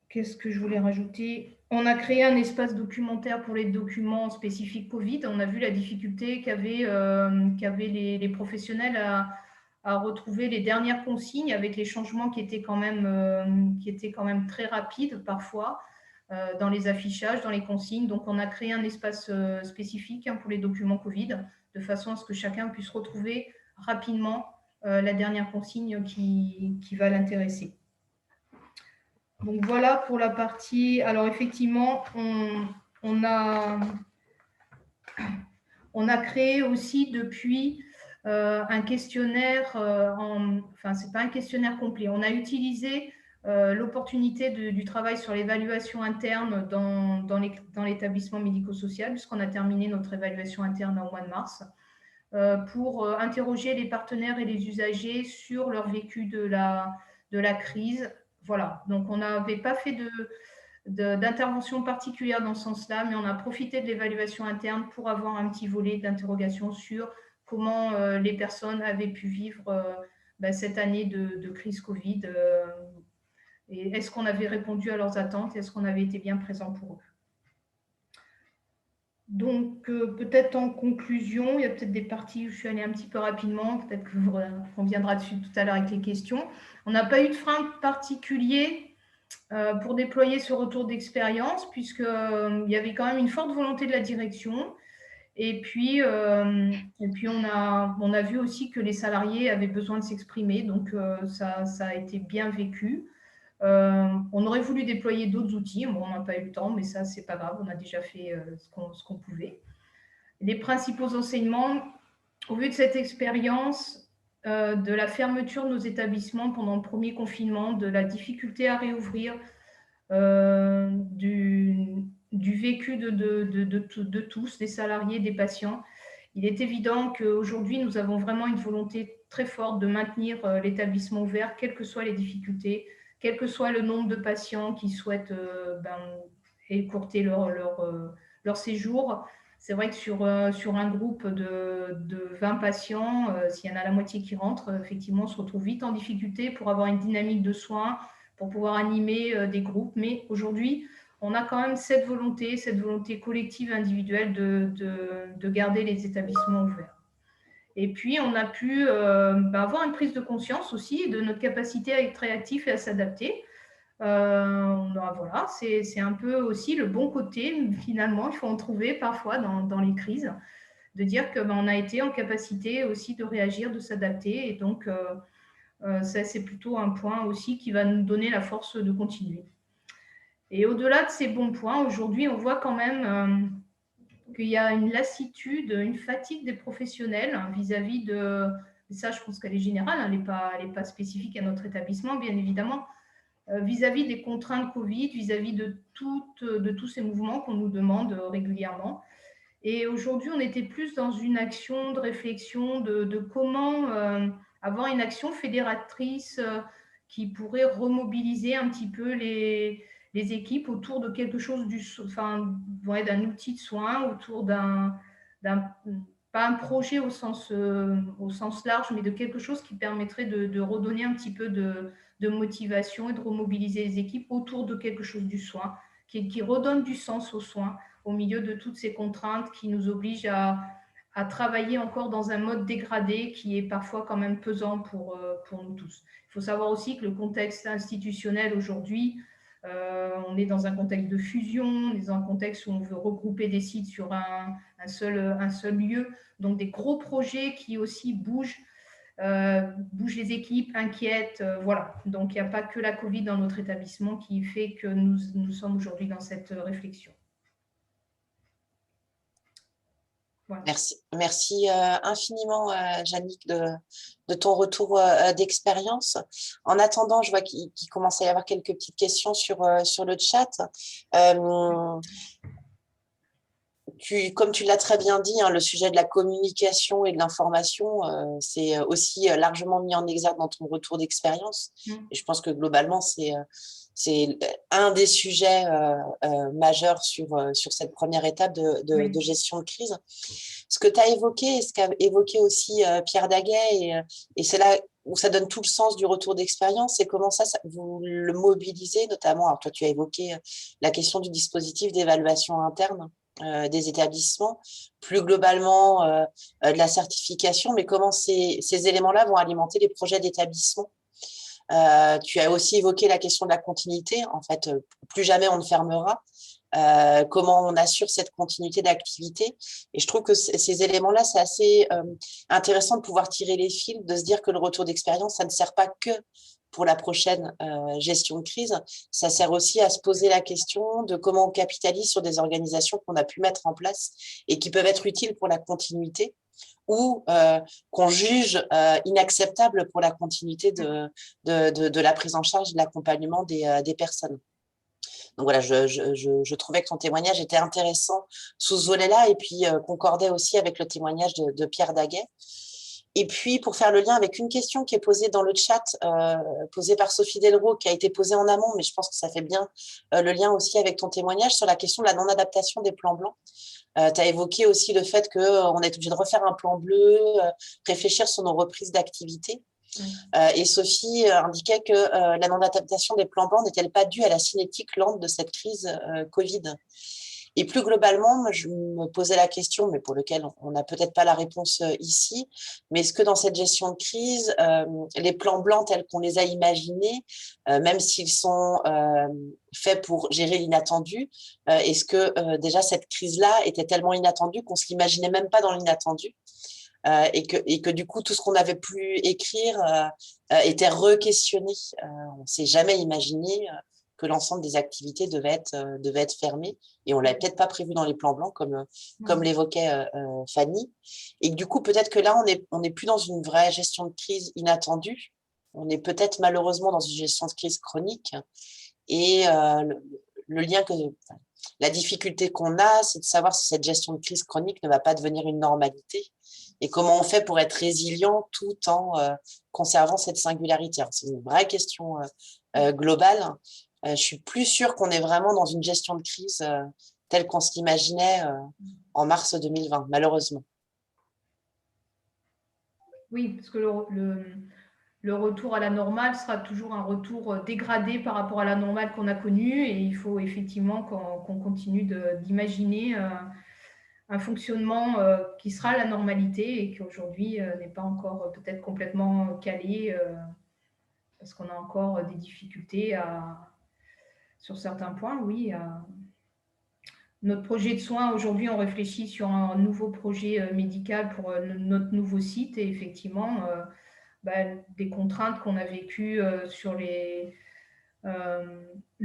qu'est-ce que je voulais rajouter? On a créé un espace documentaire pour les documents spécifiques Covid. On a vu la difficulté qu'avaient les professionnels à retrouver les dernières consignes avec les changements qui étaient quand même très rapides parfois dans les affichages, dans les consignes. Donc, on a créé un espace spécifique pour les documents Covid de façon à ce que chacun puisse retrouver rapidement la dernière consigne qui va l'intéresser. Donc voilà pour la partie. Alors effectivement, on a créé aussi depuis un questionnaire, enfin c'est pas un questionnaire complet. On a utilisé l'opportunité du travail sur l'évaluation interne dans l'établissement médico-social, puisqu'on a terminé notre évaluation interne au mois de mars, pour interroger les partenaires et les usagers sur leur vécu de la crise. Voilà, donc on n'avait pas fait d'intervention particulière dans ce sens-là, mais on a profité de l'évaluation interne pour avoir un petit volet d'interrogation sur comment les personnes avaient pu vivre cette année de crise Covid, et est-ce qu'on avait répondu à leurs attentes, est-ce qu'on avait été bien présent pour eux. Donc, peut-être en conclusion, il y a peut-être des parties où je suis allée un petit peu rapidement, peut-être qu'on reviendra dessus tout à l'heure avec les questions. On n'a pas eu de frein particulier pour déployer ce retour d'expérience, puisqu'il y avait quand même une forte volonté de la direction. Et puis on a vu aussi que les salariés avaient besoin de s'exprimer, donc ça a été bien vécu. On aurait voulu déployer d'autres outils, bon, on n'a pas eu le temps, mais ça, c'est pas grave, on a déjà fait ce qu'on pouvait. Les principaux enseignements, au vu de cette expérience, de la fermeture de nos établissements pendant le premier confinement, de la difficulté à réouvrir, du vécu de tous, des salariés, des patients, il est évident qu'aujourd'hui, nous avons vraiment une volonté très forte de maintenir l'établissement ouvert, quelles que soient les difficultés, quel que soit le nombre de patients qui souhaitent écourter leur séjour. C'est vrai que sur un groupe de 20 patients, s'il y en a la moitié qui rentrent, effectivement, on se retrouve vite en difficulté pour avoir une dynamique de soins, pour pouvoir animer des groupes. Mais aujourd'hui, on a quand même cette volonté collective, individuelle de garder les établissements ouverts. Et puis, on a pu avoir une prise de conscience aussi de notre capacité à être réactif et à s'adapter. Voilà, c'est un peu aussi le bon côté, finalement, il faut en trouver parfois dans les crises, de dire qu'on a été en capacité aussi de réagir, de s'adapter. Et donc, ça, c'est plutôt un point aussi qui va nous donner la force de continuer. Et au-delà de ces bons points, aujourd'hui, on voit quand même qu'il y a une lassitude, une fatigue des professionnels vis-à-vis de... Ça, je pense qu'elle est générale, elle n'est pas spécifique à notre établissement, bien évidemment, vis-à-vis des contraintes Covid, vis-à-vis de tous ces mouvements qu'on nous demande régulièrement. Et aujourd'hui, on était plus dans une action de réflexion de comment avoir une action fédératrice qui pourrait remobiliser un petit peu les équipes autour de quelque chose, d'un outil de soin, autour pas un projet au sens large, mais de quelque chose qui permettrait de redonner un petit peu de motivation et de remobiliser les équipes autour de quelque chose du soin, qui redonne du sens aux soins au milieu de toutes ces contraintes qui nous obligent à travailler encore dans un mode dégradé qui est parfois quand même pesant pour nous tous. Il faut savoir aussi que le contexte institutionnel aujourd'hui, on est dans un contexte de fusion, on est dans un contexte où on veut regrouper des sites sur un seul lieu, donc des gros projets qui aussi bougent les équipes, inquiètent, voilà. Donc, il n'y a pas que la Covid dans notre établissement qui fait que nous sommes aujourd'hui dans cette réflexion. Voilà. Merci infiniment, Jannick, de ton retour d'expérience. En attendant, je vois qu'il commence à y avoir quelques petites questions sur le chat. Comme tu l'as très bien dit, le sujet de la communication et de l'information, c'est aussi largement mis en exergue dans ton retour d'expérience. Et je pense que globalement, c'est un des sujets majeurs sur cette première étape de gestion de crise. Ce que tu as évoqué, et ce qu'a évoqué aussi Pierre Daguet, et c'est là où ça donne tout le sens du retour d'expérience, c'est comment ça vous le mobilisez, notamment, alors toi tu as évoqué la question du dispositif d'évaluation interne des établissements, plus globalement de la certification, mais comment ces éléments-là vont alimenter les projets d'établissement. Tu as aussi évoqué la question de la continuité. En fait, plus jamais on ne fermera. Comment on assure cette continuité d'activité. Et je trouve que ces éléments-là, c'est assez intéressant de pouvoir tirer les fils, de se dire que le retour d'expérience, ça ne sert pas que pour la prochaine gestion de crise, ça sert aussi à se poser la question de comment on capitalise sur des organisations qu'on a pu mettre en place et qui peuvent être utiles pour la continuité ou qu'on juge inacceptables pour la continuité de la prise en charge et de l'accompagnement des personnes. Donc voilà, je trouvais que ton témoignage était intéressant sous ce volet-là et puis concordait aussi avec le témoignage de Pierre Daguet. Et puis, pour faire le lien avec une question qui est posée dans le chat, posée par Sophie Delraux, qui a été posée en amont, mais je pense que ça fait bien le lien aussi avec ton témoignage sur la question de la non-adaptation des plans blancs. Tu as évoqué aussi le fait qu'on est obligé de refaire un plan bleu, réfléchir sur nos reprises d'activité. Et Sophie indiquait que la non-adaptation des plans blancs n'est-elle pas due à la cinétique lente de cette crise Covid? Et plus globalement, moi, je me posais la question, mais pour laquelle on n'a peut-être pas la réponse ici, mais est-ce que dans cette gestion de crise, les plans blancs tels qu'on les a imaginés, même s'ils sont faits pour gérer l'inattendu, est-ce que déjà cette crise-là était tellement inattendue qu'on ne se l'imaginait même pas dans l'inattendu? Et que du coup, tout ce qu'on avait pu écrire était re-questionné. On ne s'est jamais imaginé que l'ensemble des activités devaient être fermées. Et on ne l'avait peut-être pas prévu dans les plans blancs, comme l'évoquait Fanny. Et du coup, peut-être que là, on n'est plus dans une vraie gestion de crise inattendue. On est peut-être malheureusement dans une gestion de crise chronique. Et le lien la difficulté qu'on a, c'est de savoir si cette gestion de crise chronique ne va pas devenir une normalité. Et comment on fait pour être résilient tout en conservant cette singularité? C'est une vraie question globale. Je suis plus sûre qu'on est vraiment dans une gestion de crise telle qu'on se l'imaginait en mars 2020, malheureusement. Oui, parce que le retour à la normale sera toujours un retour dégradé par rapport à la normale qu'on a connue, et il faut effectivement qu'on continue d'imaginer un fonctionnement qui sera la normalité et qui aujourd'hui n'est pas encore peut-être complètement calé parce qu'on a encore des difficultés sur certains points, oui. Notre projet de soins, aujourd'hui, on réfléchit sur un nouveau projet médical pour notre nouveau site et effectivement, des contraintes qu'on a vécues sur le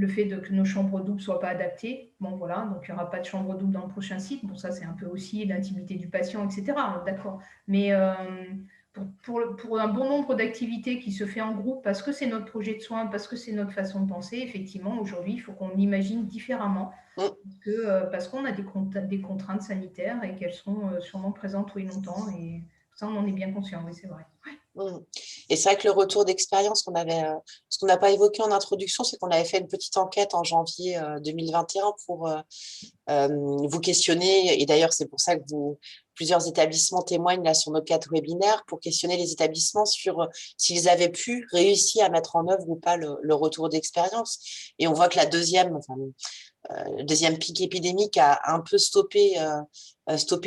fait que nos chambres doubles ne soient pas adaptées. Bon, voilà, donc il n'y aura pas de chambre double dans le prochain site. Bon, ça, c'est un peu aussi l'intimité du patient, etc. D'accord. Mais pour un bon nombre d'activités qui se fait en groupe, parce que c'est notre projet de soins, parce que c'est notre façon de penser, effectivement, aujourd'hui, il faut qu'on imagine différemment. Parce qu'on a des contraintes sanitaires et qu'elles seront sûrement présentes oui longtemps. Et ça, on en est bien conscient, oui, c'est vrai. Ouais. Et c'est vrai que le retour d'expérience ce qu'on n'a pas évoqué en introduction, c'est qu'on avait fait une petite enquête en janvier 2021 pour vous questionner. Et d'ailleurs, c'est pour ça que plusieurs établissements témoignent là sur nos 4 webinaires pour questionner les établissements sur s'ils avaient pu réussir à mettre en œuvre ou pas le retour d'expérience. Et on voit que le deuxième pic épidémique a un peu stoppé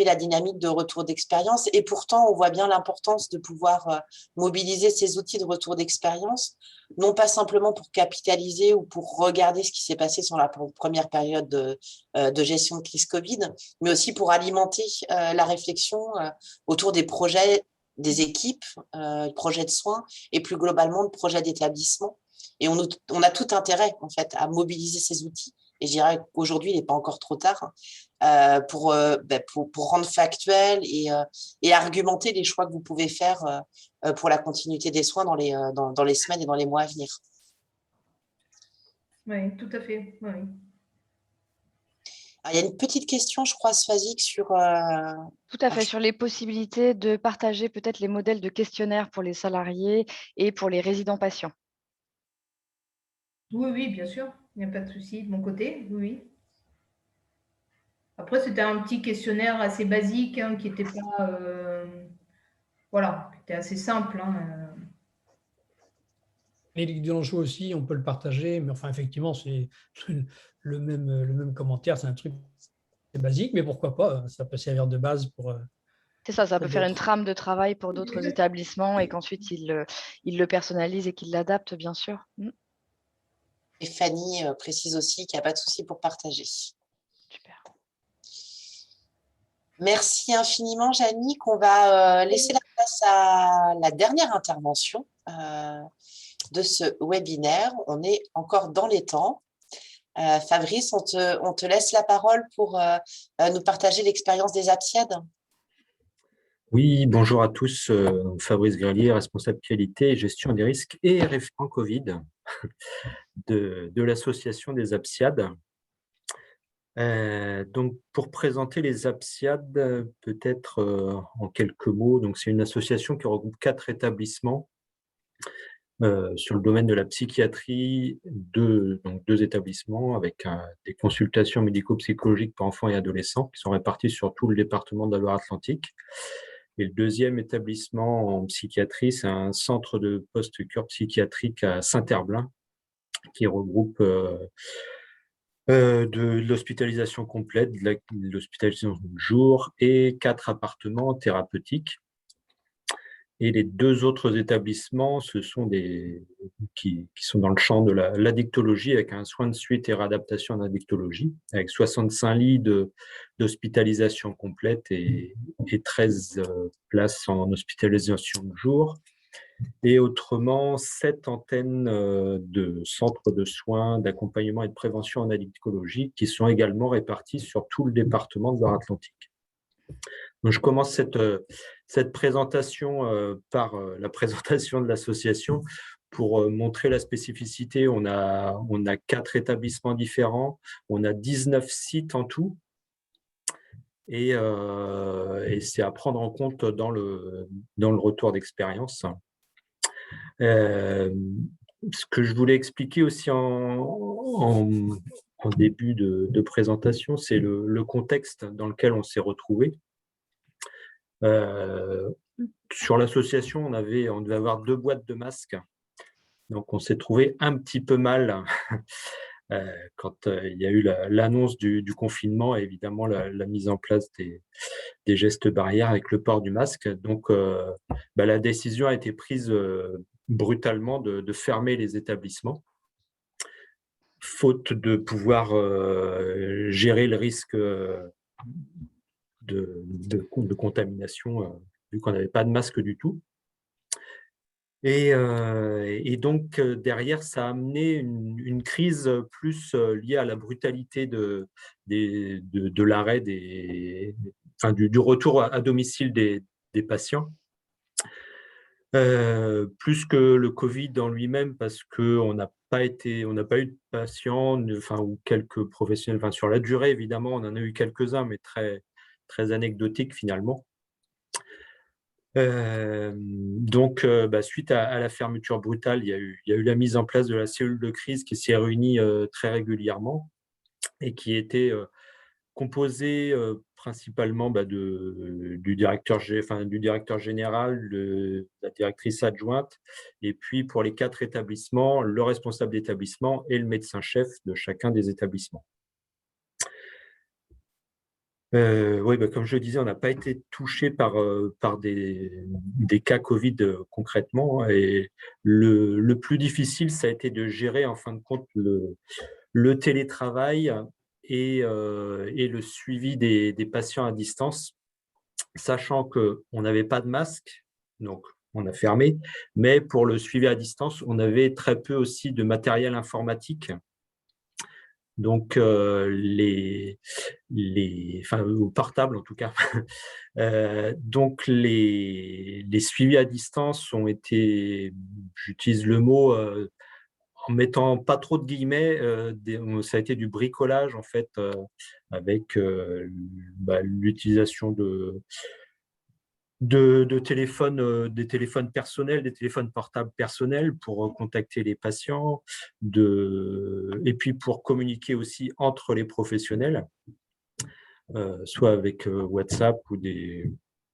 la dynamique de retour d'expérience. Et pourtant, on voit bien l'importance de pouvoir mobiliser ces outils de retour d'expérience, non pas simplement pour capitaliser ou pour regarder ce qui s'est passé sur la première période de gestion de crise Covid, mais aussi pour alimenter la réflexion autour des projets des équipes, projets de soins et plus globalement de projets d'établissement. Et on a tout intérêt, en fait, à mobiliser ces outils. Et je dirais qu'aujourd'hui, il n'est pas encore trop tard pour rendre factuel et argumenter les choix que vous pouvez faire pour la continuité des soins dans les semaines et dans les mois à venir. Oui, tout à fait. Oui. Alors, il y a une petite question, je crois, Swazik, sur… Tout à fait, sur les possibilités de partager peut-être les modèles de questionnaires pour les salariés et pour les résidents patients. Oui, bien sûr. Il n'y a pas de souci de mon côté, oui. Après, c'était un petit questionnaire assez basique qui était pas… qui était assez simple. Les ligues de l'enjeu aussi, on peut le partager, mais enfin, effectivement, c'est le même commentaire, c'est un truc basique, mais pourquoi pas, ça peut servir de base pour… C'est ça peut faire une trame de travail pour d'autres établissements et qu'ensuite ils le personnalisent et qu'ils l'adaptent, bien sûr. Et Fanny précise aussi qu'il n'y a pas de souci pour partager. Super. Merci infiniment, Jannick. On va laisser la place à la dernière intervention de ce webinaire. On est encore dans les temps. Fabrice, on te laisse la parole pour nous partager l'expérience des APSIAD. Oui, bonjour à tous. Fabrice Grelier, responsable qualité et gestion des risques et référent Covid de l'association des APSIAD. Donc, pour présenter les APSIAD, peut-être en quelques mots, donc c'est une association qui regroupe 4 établissements sur le domaine de la psychiatrie, 2 établissements avec des consultations médico-psychologiques pour enfants et adolescents qui sont répartis sur tout le département de la Loire-Atlantique. Et le 2e établissement en psychiatrie, c'est un centre de post-cure psychiatrique à Saint-Herblain qui regroupe de l'hospitalisation complète, de l'hospitalisation de jour et 4 appartements thérapeutiques. Et les 2 autres établissements, ce sont qui sont dans le champ de l'addictologie, avec un soin de suite et réadaptation en addictologie, avec 65 lits d'hospitalisation complète et 13 places en hospitalisation de jour. Et autrement, 7 antennes de centres de soins, d'accompagnement et de prévention en addictologie qui sont également réparties sur tout le département de Loire-Atlantique. Donc, je commence cette présentation par la présentation de l'association pour montrer la spécificité. On a 4 établissements différents, on a 19 sites en tout, et c'est à prendre en compte dans le retour d'expérience. Ce que je voulais expliquer aussi en début de présentation, c'est le contexte dans lequel on s'est retrouvé. Sur l'association, on devait avoir 2 boîtes de masques. Donc, on s'est trouvé un petit peu mal quand il y a eu l'annonce du confinement et évidemment la mise en place des gestes barrières avec le port du masque. Donc, la décision a été prise brutalement de fermer les établissements, faute de pouvoir gérer le risque de contamination, vu qu'on n'avait pas de masque du tout. Et donc, derrière, ça a amené une crise plus liée à la brutalité de l'arrêt, du retour à domicile des patients. Plus que le Covid en lui-même, parce qu'on n'a pas eu de patients, ou quelques professionnels, sur la durée, évidemment, on en a eu quelques-uns, mais très, très anecdotiques finalement. Donc, suite à la fermeture brutale, il y a eu la mise en place de la cellule de crise qui s'est réunie très régulièrement et qui était composée principalement du directeur général, de la directrice adjointe, et puis pour les 4 établissements, le responsable d'établissement et le médecin-chef de chacun des établissements. Comme je le disais, on n'a pas été touché par des cas Covid concrètement, et le plus difficile, ça a été de gérer en fin de compte le télétravail et le suivi des patients à distance, sachant qu'on n'avait pas de masque, donc on a fermé, mais pour le suivi à distance, on avait très peu aussi de matériel informatique. Donc, au portable en tout cas. Donc, les suivis à distance ont été, j'utilise le mot en mettant pas trop de guillemets, ça a été du bricolage en fait, avec l'utilisation de téléphones, des téléphones personnels, des téléphones portables personnels pour contacter les patients, et puis pour communiquer aussi entre les professionnels, soit avec WhatsApp ou des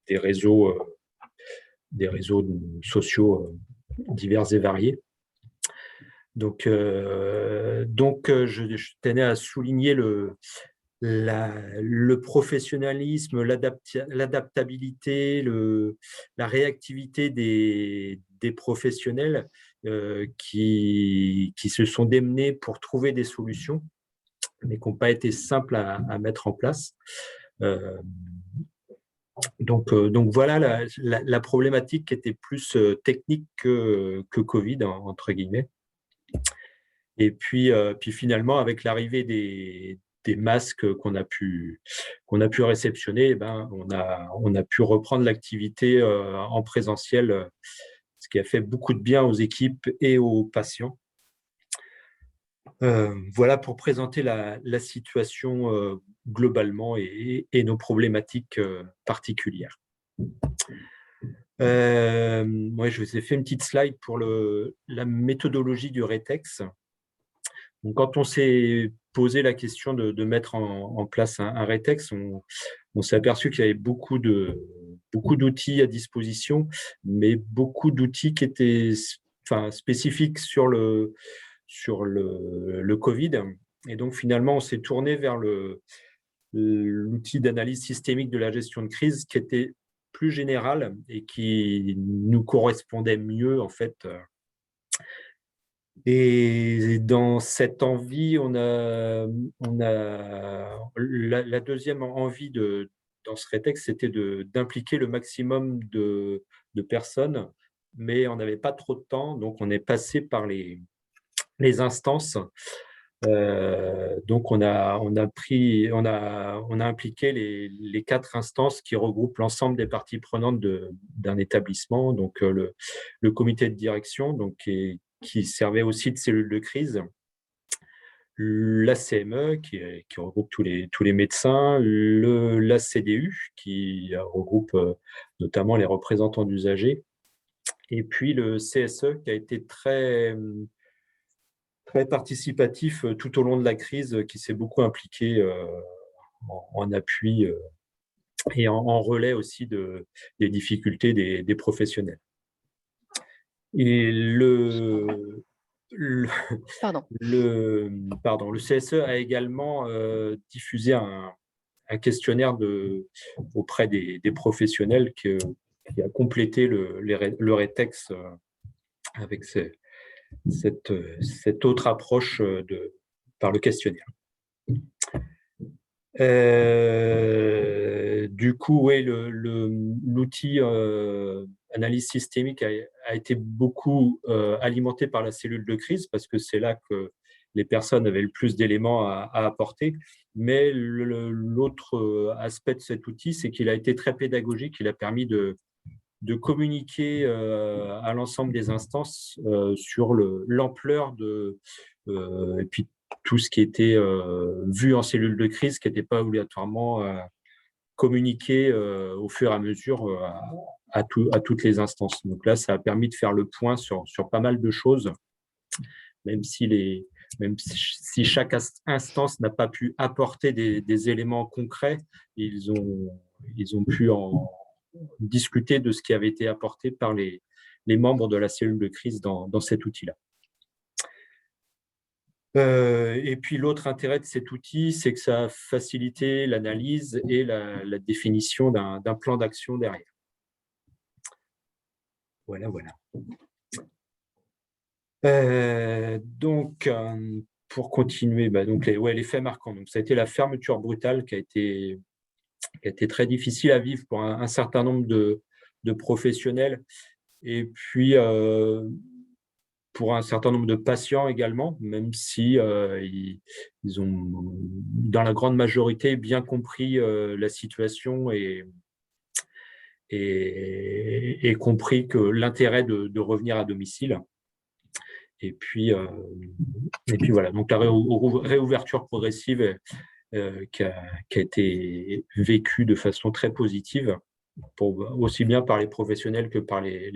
réseaux sociaux divers et variés. Donc, je tenais à souligner le professionnalisme, l'adaptabilité, la réactivité des professionnels qui se sont démenés pour trouver des solutions, mais qui n'ont pas été simples à mettre en place. Donc voilà la problématique qui était plus technique que Covid, entre guillemets. Et puis finalement, avec l'arrivée des masques qu'on a pu réceptionner, eh ben, on a pu reprendre l'activité en présentiel, ce qui a fait beaucoup de bien aux équipes et aux patients. Voilà pour présenter la situation globalement et nos problématiques particulières. Moi, je vous ai fait une petite slide pour la méthodologie du RETEX. Donc, quand on s'est posé la question de mettre en place un RETEX, on s'est aperçu qu'il y avait beaucoup d'outils à disposition, mais beaucoup d'outils qui étaient spécifiques sur le Covid. Et donc, finalement, on s'est tourné vers l'outil d'analyse systémique de la gestion de crise qui était plus général et qui nous correspondait mieux, en fait. Et dans cette envie, on a la deuxième envie dans ce RETEX, c'était d'impliquer le maximum de personnes, mais on n'avait pas trop de temps, donc on est passé par les instances. Donc on a impliqué les 4 instances qui regroupent l'ensemble des parties prenantes d'un établissement, donc le comité de direction, donc qui servait aussi de cellule de crise, la CME qui regroupe tous les médecins, la CDU qui regroupe notamment les représentants d'usagers, et puis le CSE qui a été très participatif tout au long de la crise, qui s'est beaucoup impliqué en appui et en relais aussi des difficultés des professionnels. Et le CSE a également diffusé un questionnaire auprès des professionnels qui a complété le RETEX avec cette autre approche par le questionnaire. Du coup, ouais, l'outil analyse systémique a été beaucoup alimenté par la cellule de crise, parce que c'est là que les personnes avaient le plus d'éléments à apporter. Mais l'autre aspect de cet outil, c'est qu'il a été très pédagogique. Il a permis de communiquer à l'ensemble des instances sur l'ampleur et puis tout ce qui était vu en cellule de crise, qui n'était pas obligatoirement communiqué au fur et à mesure à toutes les instances. Donc là, ça a permis de faire le point sur pas mal de choses, même si chaque instance n'a pas pu apporter des éléments concrets, ils ont pu en discuter de ce qui avait été apporté par les membres de la cellule de crise dans cet outil-là. Et puis l'autre intérêt de cet outil, c'est que ça a facilité l'analyse et la définition d'un plan d'action derrière. Voilà. Donc, pour continuer, donc les faits marquants. Donc, ça a été la fermeture brutale qui a été très difficile à vivre pour un certain nombre de professionnels, et puis pour un certain nombre de patients également, même si ils ont, dans la grande majorité, bien compris la situation et compris que l'intérêt de revenir à domicile. Et puis voilà, donc la réouverture progressive qui a été vécue de façon très positive, aussi bien par les professionnels que par les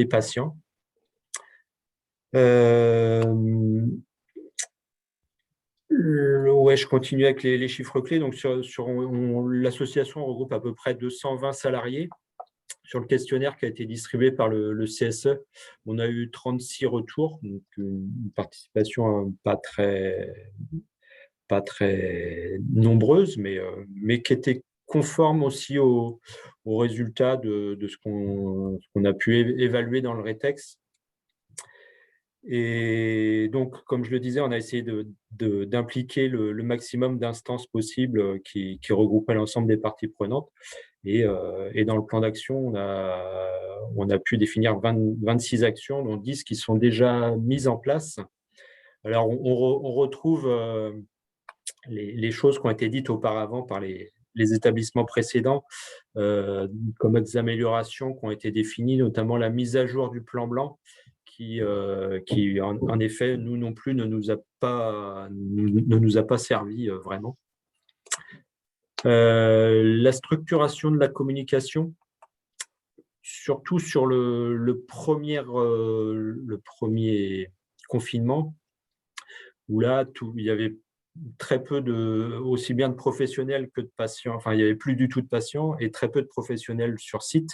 patients. Je continue avec les chiffres clés. Donc, l'association regroupe à peu près 220 salariés. Sur le questionnaire qui a été distribué par le CSE, on a eu 36 retours, donc une participation pas très nombreuse, mais qui était conforme aussi aux résultats de ce qu'on a pu évaluer dans le RETEX. Et donc, comme je le disais, on a essayé d'impliquer le maximum d'instances possibles qui regroupaient l'ensemble des parties prenantes. Et dans le plan d'action, on a pu définir 26 actions, dont 10 qui sont déjà mises en place. Alors, on retrouve les choses qui ont été dites auparavant par les établissements précédents, comme des améliorations qui ont été définies, notamment la mise à jour du plan blanc, qui en effet, nous non plus, ne nous a pas servi vraiment. La structuration de la communication, surtout sur le premier confinement, où là, il y avait très peu aussi bien de professionnels que de patients, enfin, il n'y avait plus du tout de patients et très peu de professionnels sur site.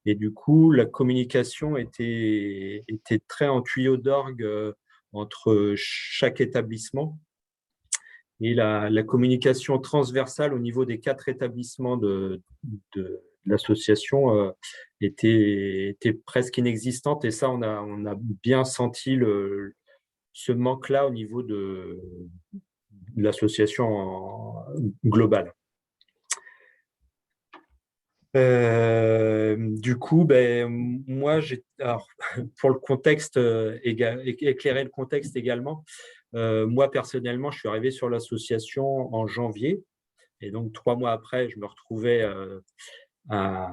Et du coup, la communication était très en tuyau d'orgue entre chaque établissement. Et la communication transversale au niveau des 4 établissements de l'association était presque inexistante. Et ça, on a bien senti ce manque-là au niveau de l'association globale. Du coup, moi, pour le contexte, éclairer le contexte également, moi, personnellement, je suis arrivé sur l'association en janvier. Et donc, 3 mois après, je me retrouvais à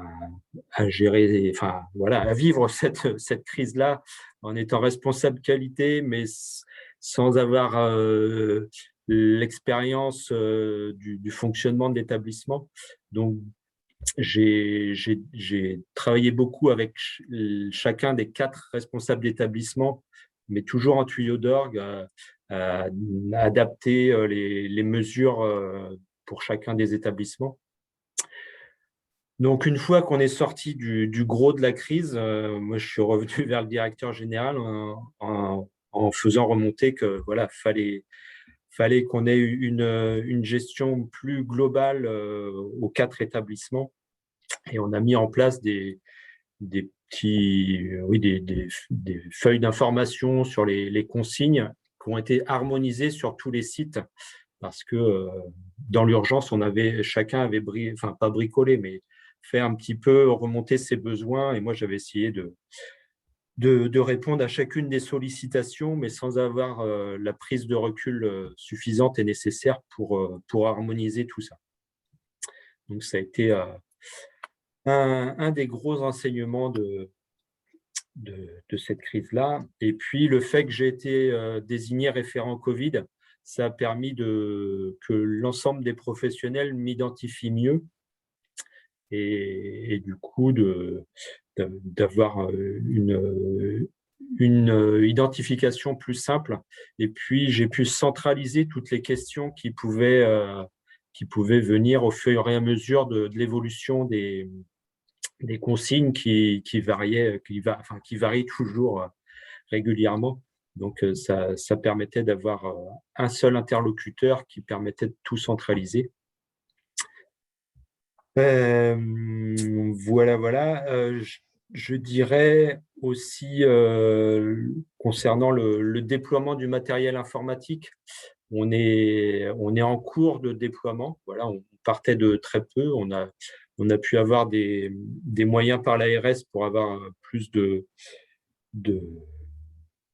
gérer, enfin, voilà, à vivre cette crise-là en étant responsable qualité, mais sans avoir l'expérience du fonctionnement de l'établissement. Donc, j'ai travaillé beaucoup avec chacun des 4 responsables d'établissement, mais toujours en tuyau d'orgue, à adapter les mesures pour chacun des établissements. Donc, une fois qu'on est sorti du gros de la crise, moi, je suis revenu vers le directeur général en faisant remonter que voilà, fallait qu'on ait une gestion plus globale aux 4 établissements. Et on a mis en place des feuilles d'information sur les consignes qui ont été harmonisées sur tous les sites, parce que dans l'urgence, chacun avait pas bricolé, mais fait un petit peu remonter ses besoins. Et moi, j'avais essayé de répondre à chacune des sollicitations, mais sans avoir la prise de recul suffisante et nécessaire pour harmoniser tout ça. Donc, ça a été un des gros enseignements de cette crise-là. Et puis, le fait que j'ai été désigné référent Covid, ça a permis que l'ensemble des professionnels m'identifient mieux et du coup, d'avoir une identification plus simple. Et puis, j'ai pu centraliser toutes les questions qui pouvaient venir au fur et à mesure de l'évolution des consignes qui varient toujours régulièrement. Donc, ça permettait d'avoir un seul interlocuteur qui permettait de tout centraliser. Voilà. Je dirais aussi, concernant le déploiement du matériel informatique, on est en cours de déploiement. Voilà, on partait de très peu. On a pu avoir des moyens par l'ARS pour avoir plus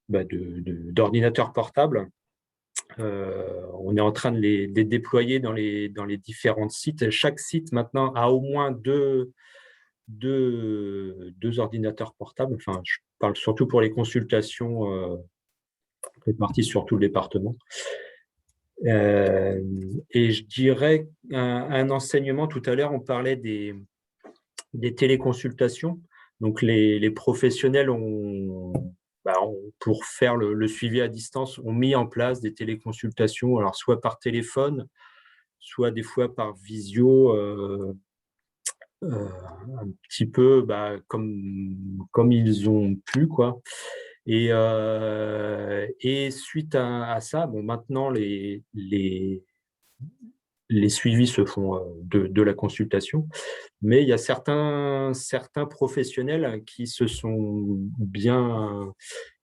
d'ordinateurs portables. On est en train de les déployer dans les différents sites. Chaque site maintenant a au moins deux ordinateurs portables. Enfin, je parle surtout pour les consultations réparties sur tout le département. Et je dirais un enseignement, tout à l'heure, on parlait des téléconsultations. Donc, les professionnels pour faire le suivi à distance, ont mis en place des téléconsultations, alors soit par téléphone, soit des fois par visio, un petit peu comme ils ont pu, quoi. Et suite à ça, maintenant, les suivis se font de la consultation, mais il y a certains professionnels qui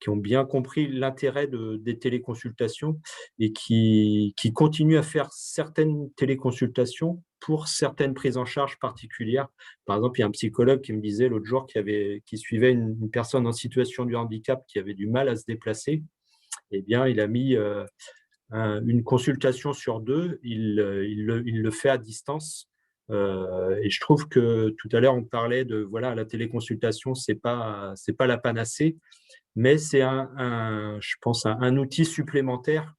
ont bien compris l'intérêt des téléconsultations et qui continuent à faire certaines téléconsultations pour certaines prises en charge particulières. Par exemple, il y a un psychologue qui me disait l'autre jour qui suivait une personne en situation de handicap qui avait du mal à se déplacer. Eh bien, il a mis une consultation sur 2, il le fait à distance. Et je trouve que tout à l'heure, on parlait de voilà, la téléconsultation, c'est pas la panacée, mais c'est je pense, un outil supplémentaire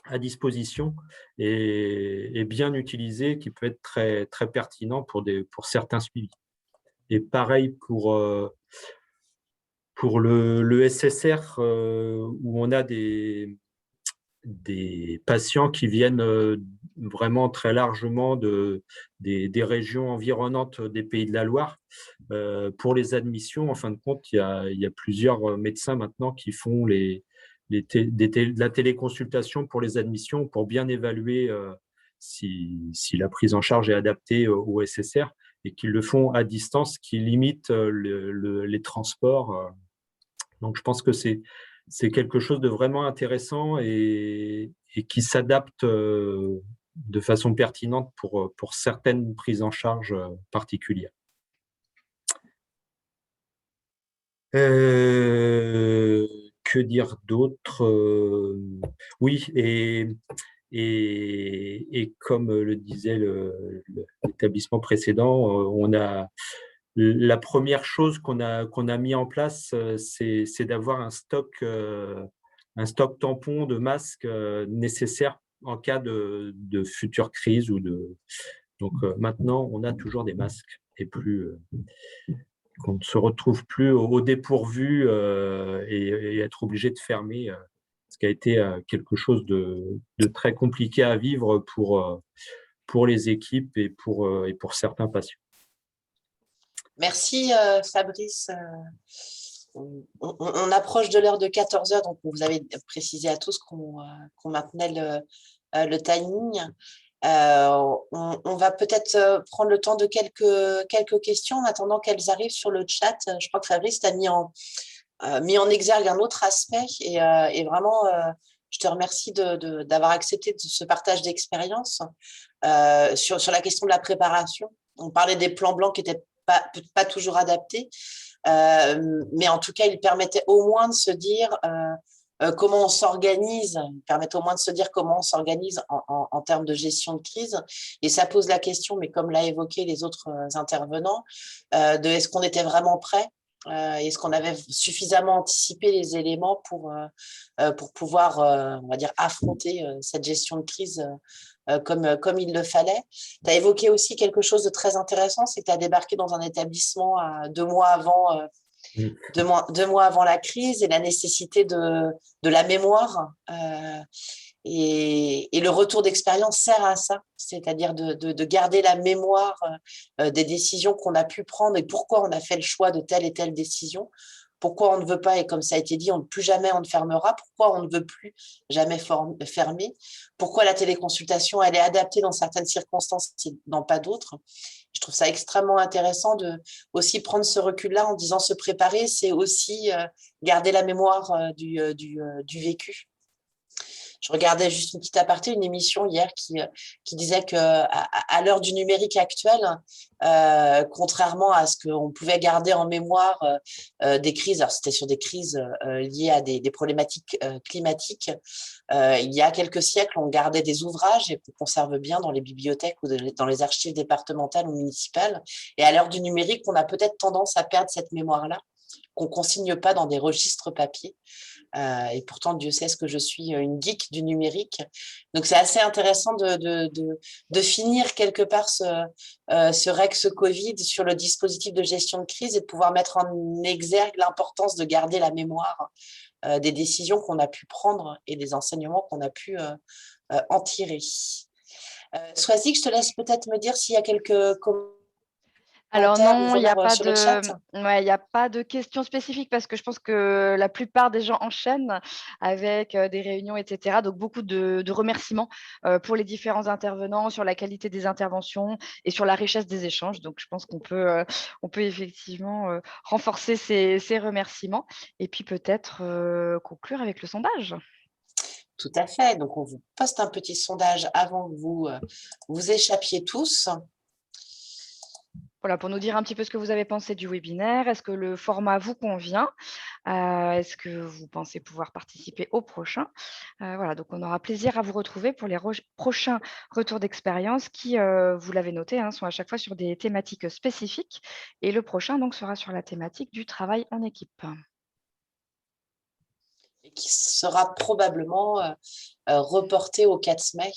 à disposition et bien utilisé qui peut être très, très pertinent pour certains suivis. Et pareil pour le SSR, où on a des patients qui viennent vraiment très largement des régions environnantes des Pays de la Loire. Pour les admissions, en fin de compte, il y a plusieurs médecins maintenant qui font de la téléconsultation pour les admissions pour bien évaluer si la prise en charge est adaptée au SSR et qu'ils le font à distance, qui limite les transports. Donc, je pense que c'est quelque chose de vraiment intéressant et qui s'adapte de façon pertinente pour certaines prises en charge particulières. Que dire d'autre? Oui, et comme le disait l'établissement précédent, on a la première chose qu'on a mis en place, c'est d'avoir un stock tampon de masques nécessaire en cas de future crise donc maintenant on a toujours des masques et plus qu'on ne se retrouve plus au dépourvu et être obligé de fermer, ce qui a été quelque chose de très compliqué à vivre pour les équipes et pour certains patients. Merci Fabrice. On approche de l'heure de 14h, donc vous avez précisé à tous qu'on maintenait le timing. On va peut-être prendre le temps de quelques questions en attendant qu'elles arrivent sur le chat. Je crois que Fabrice t'a mis en exergue un autre aspect et vraiment, je te remercie d'avoir accepté ce partage d'expérience sur la question de la préparation. On parlait des plans blancs qui étaient pas toujours adaptés, mais en tout cas, ils permettaient au moins de se dire comment on s'organise, en termes de gestion de crise. Et ça pose la question, mais comme l'a évoqué les autres intervenants, de est-ce qu'on était vraiment prêt? Est-ce qu'on avait suffisamment anticipé les éléments pour pouvoir, on va dire, affronter cette gestion de crise comme il le fallait? Tu as évoqué aussi quelque chose de très intéressant, c'est que tu as débarqué dans un établissement 2 mois avant 2 mois avant la crise et la nécessité de la mémoire. Et le retour d'expérience sert à ça, c'est-à-dire de garder la mémoire des décisions qu'on a pu prendre et pourquoi on a fait le choix de telle et telle décision, pourquoi on ne veut pas, et comme ça a été dit, plus jamais on ne fermera, pourquoi on ne veut plus jamais fermer, pourquoi la téléconsultation, elle est adaptée dans certaines circonstances et dans pas d'autres. Je trouve ça extrêmement intéressant de aussi prendre ce recul-là en disant se préparer, c'est aussi garder la mémoire du vécu. Je regardais juste une petite aparté, une émission hier qui disait qu'à l'heure du numérique actuel, contrairement à ce qu'on pouvait garder en mémoire des crises, alors c'était sur des crises liées à des problématiques climatiques, il y a quelques siècles, on gardait des ouvrages et qu'on conserve bien dans les bibliothèques ou dans les archives départementales ou municipales. Et à l'heure du numérique, on a peut-être tendance à perdre cette mémoire-là, qu'on ne consigne pas dans des registres papier. Et pourtant, Dieu sait ce que je suis une geek du numérique. Donc, c'est assez intéressant de finir quelque part ce Rex Covid sur le dispositif de gestion de crise et de pouvoir mettre en exergue l'importance de garder la mémoire des décisions qu'on a pu prendre et des enseignements qu'on a pu en tirer. Swazik, je te laisse peut-être me dire s'il y a quelques commentaires. Alors non, il n'y a pas sur le chat? il y a pas de questions spécifiques parce que je pense que la plupart des gens enchaînent avec des réunions, etc. Donc beaucoup de remerciements pour les différents intervenants sur la qualité des interventions et sur la richesse des échanges. Donc je pense on peut effectivement renforcer ces remerciements et puis peut-être conclure avec le sondage. Tout à fait. Donc, on vous poste un petit sondage avant que vous échappiez tous. Voilà, pour nous dire un petit peu ce que vous avez pensé du webinaire. Est-ce que le format vous convient? Est-ce que vous pensez pouvoir participer au prochain? Voilà, donc on aura plaisir à vous retrouver pour les prochains retours d'expérience qui, vous l'avez noté, hein, sont à chaque fois sur des thématiques spécifiques. Et le prochain donc sera sur la thématique du travail en équipe. Et qui sera probablement reporté au 4 mai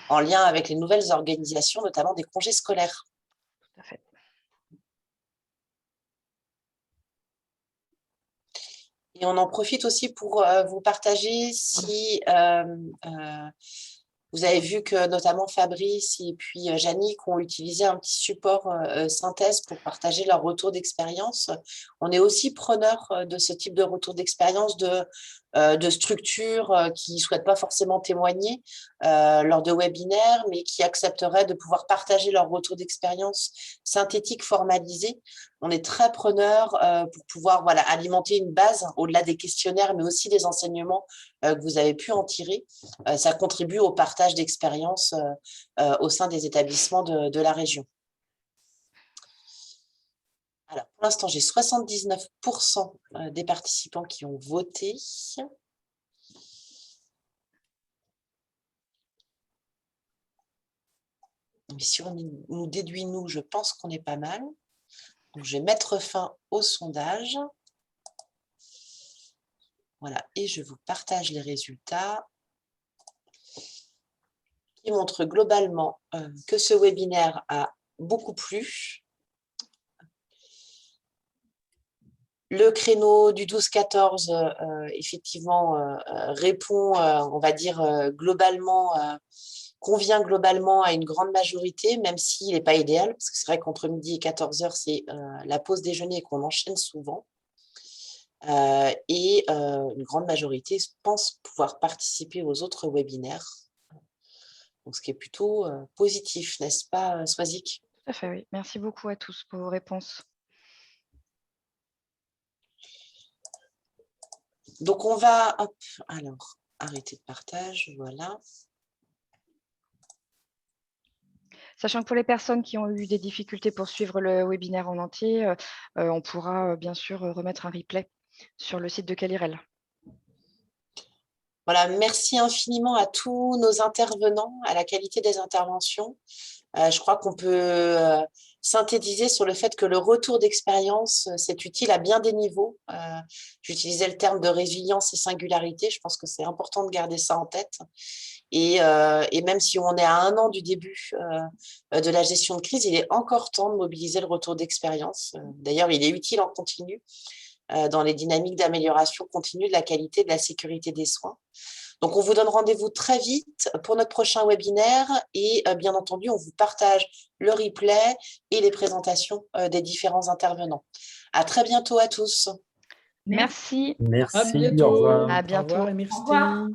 en lien avec les nouvelles organisations, notamment des congés scolaires. Tout à fait. Et on en profite aussi pour vous partager si vous avez vu que notamment Fabrice et puis Yannick ont utilisé un petit support synthèse pour partager leur retour d'expérience. On est aussi preneur de ce type de retour d'expérience de structures qui ne souhaitent pas forcément témoigner lors de webinaires, mais qui accepteraient de pouvoir partager leur retour d'expérience synthétique formalisé. On est très preneur pour pouvoir alimenter une base au-delà des questionnaires, mais aussi des enseignements que vous avez pu en tirer. Ça contribue au partage d'expériences au sein des établissements de la région. Alors, pour l'instant, j'ai 79% des participants qui ont voté. Mais si on nous déduit, nous, je pense qu'on est pas mal. Donc, je vais mettre fin au sondage. Voilà, et je vous partage les résultats qui montrent globalement que ce webinaire a beaucoup plu. Le créneau du 12-14, effectivement, répond, on va dire, globalement, convient globalement à une grande majorité, même s'il n'est pas idéal, parce que c'est vrai qu'entre midi et 14h, c'est la pause déjeuner qu'on enchaîne souvent. Et une grande majorité pense pouvoir participer aux autres webinaires. Donc, ce qui est plutôt positif, n'est-ce pas, Swazik? Tout à fait, oui. Merci beaucoup à tous pour vos réponses. Donc, on va arrêter de partage, voilà. Sachant que pour les personnes qui ont eu des difficultés pour suivre le webinaire en entier, on pourra bien sûr remettre un replay sur le site de Calirel. Voilà, merci infiniment à tous nos intervenants, à la qualité des interventions. Je crois qu'on peut synthétiser sur le fait que le retour d'expérience, c'est utile à bien des niveaux. J'utilisais le terme de résilience et singularité. Je pense que c'est important de garder ça en tête. Et même si on est à 1 an du début de la gestion de crise, il est encore temps de mobiliser le retour d'expérience. D'ailleurs, il est utile en continu dans les dynamiques d'amélioration continue de la qualité et de la sécurité des soins. Donc, on vous donne rendez-vous très vite pour notre prochain webinaire et bien entendu, on vous partage le replay et les présentations des différents intervenants. À très bientôt à tous. Merci. Merci, À bientôt. au revoir. À bientôt. Au revoir et merci. Au revoir.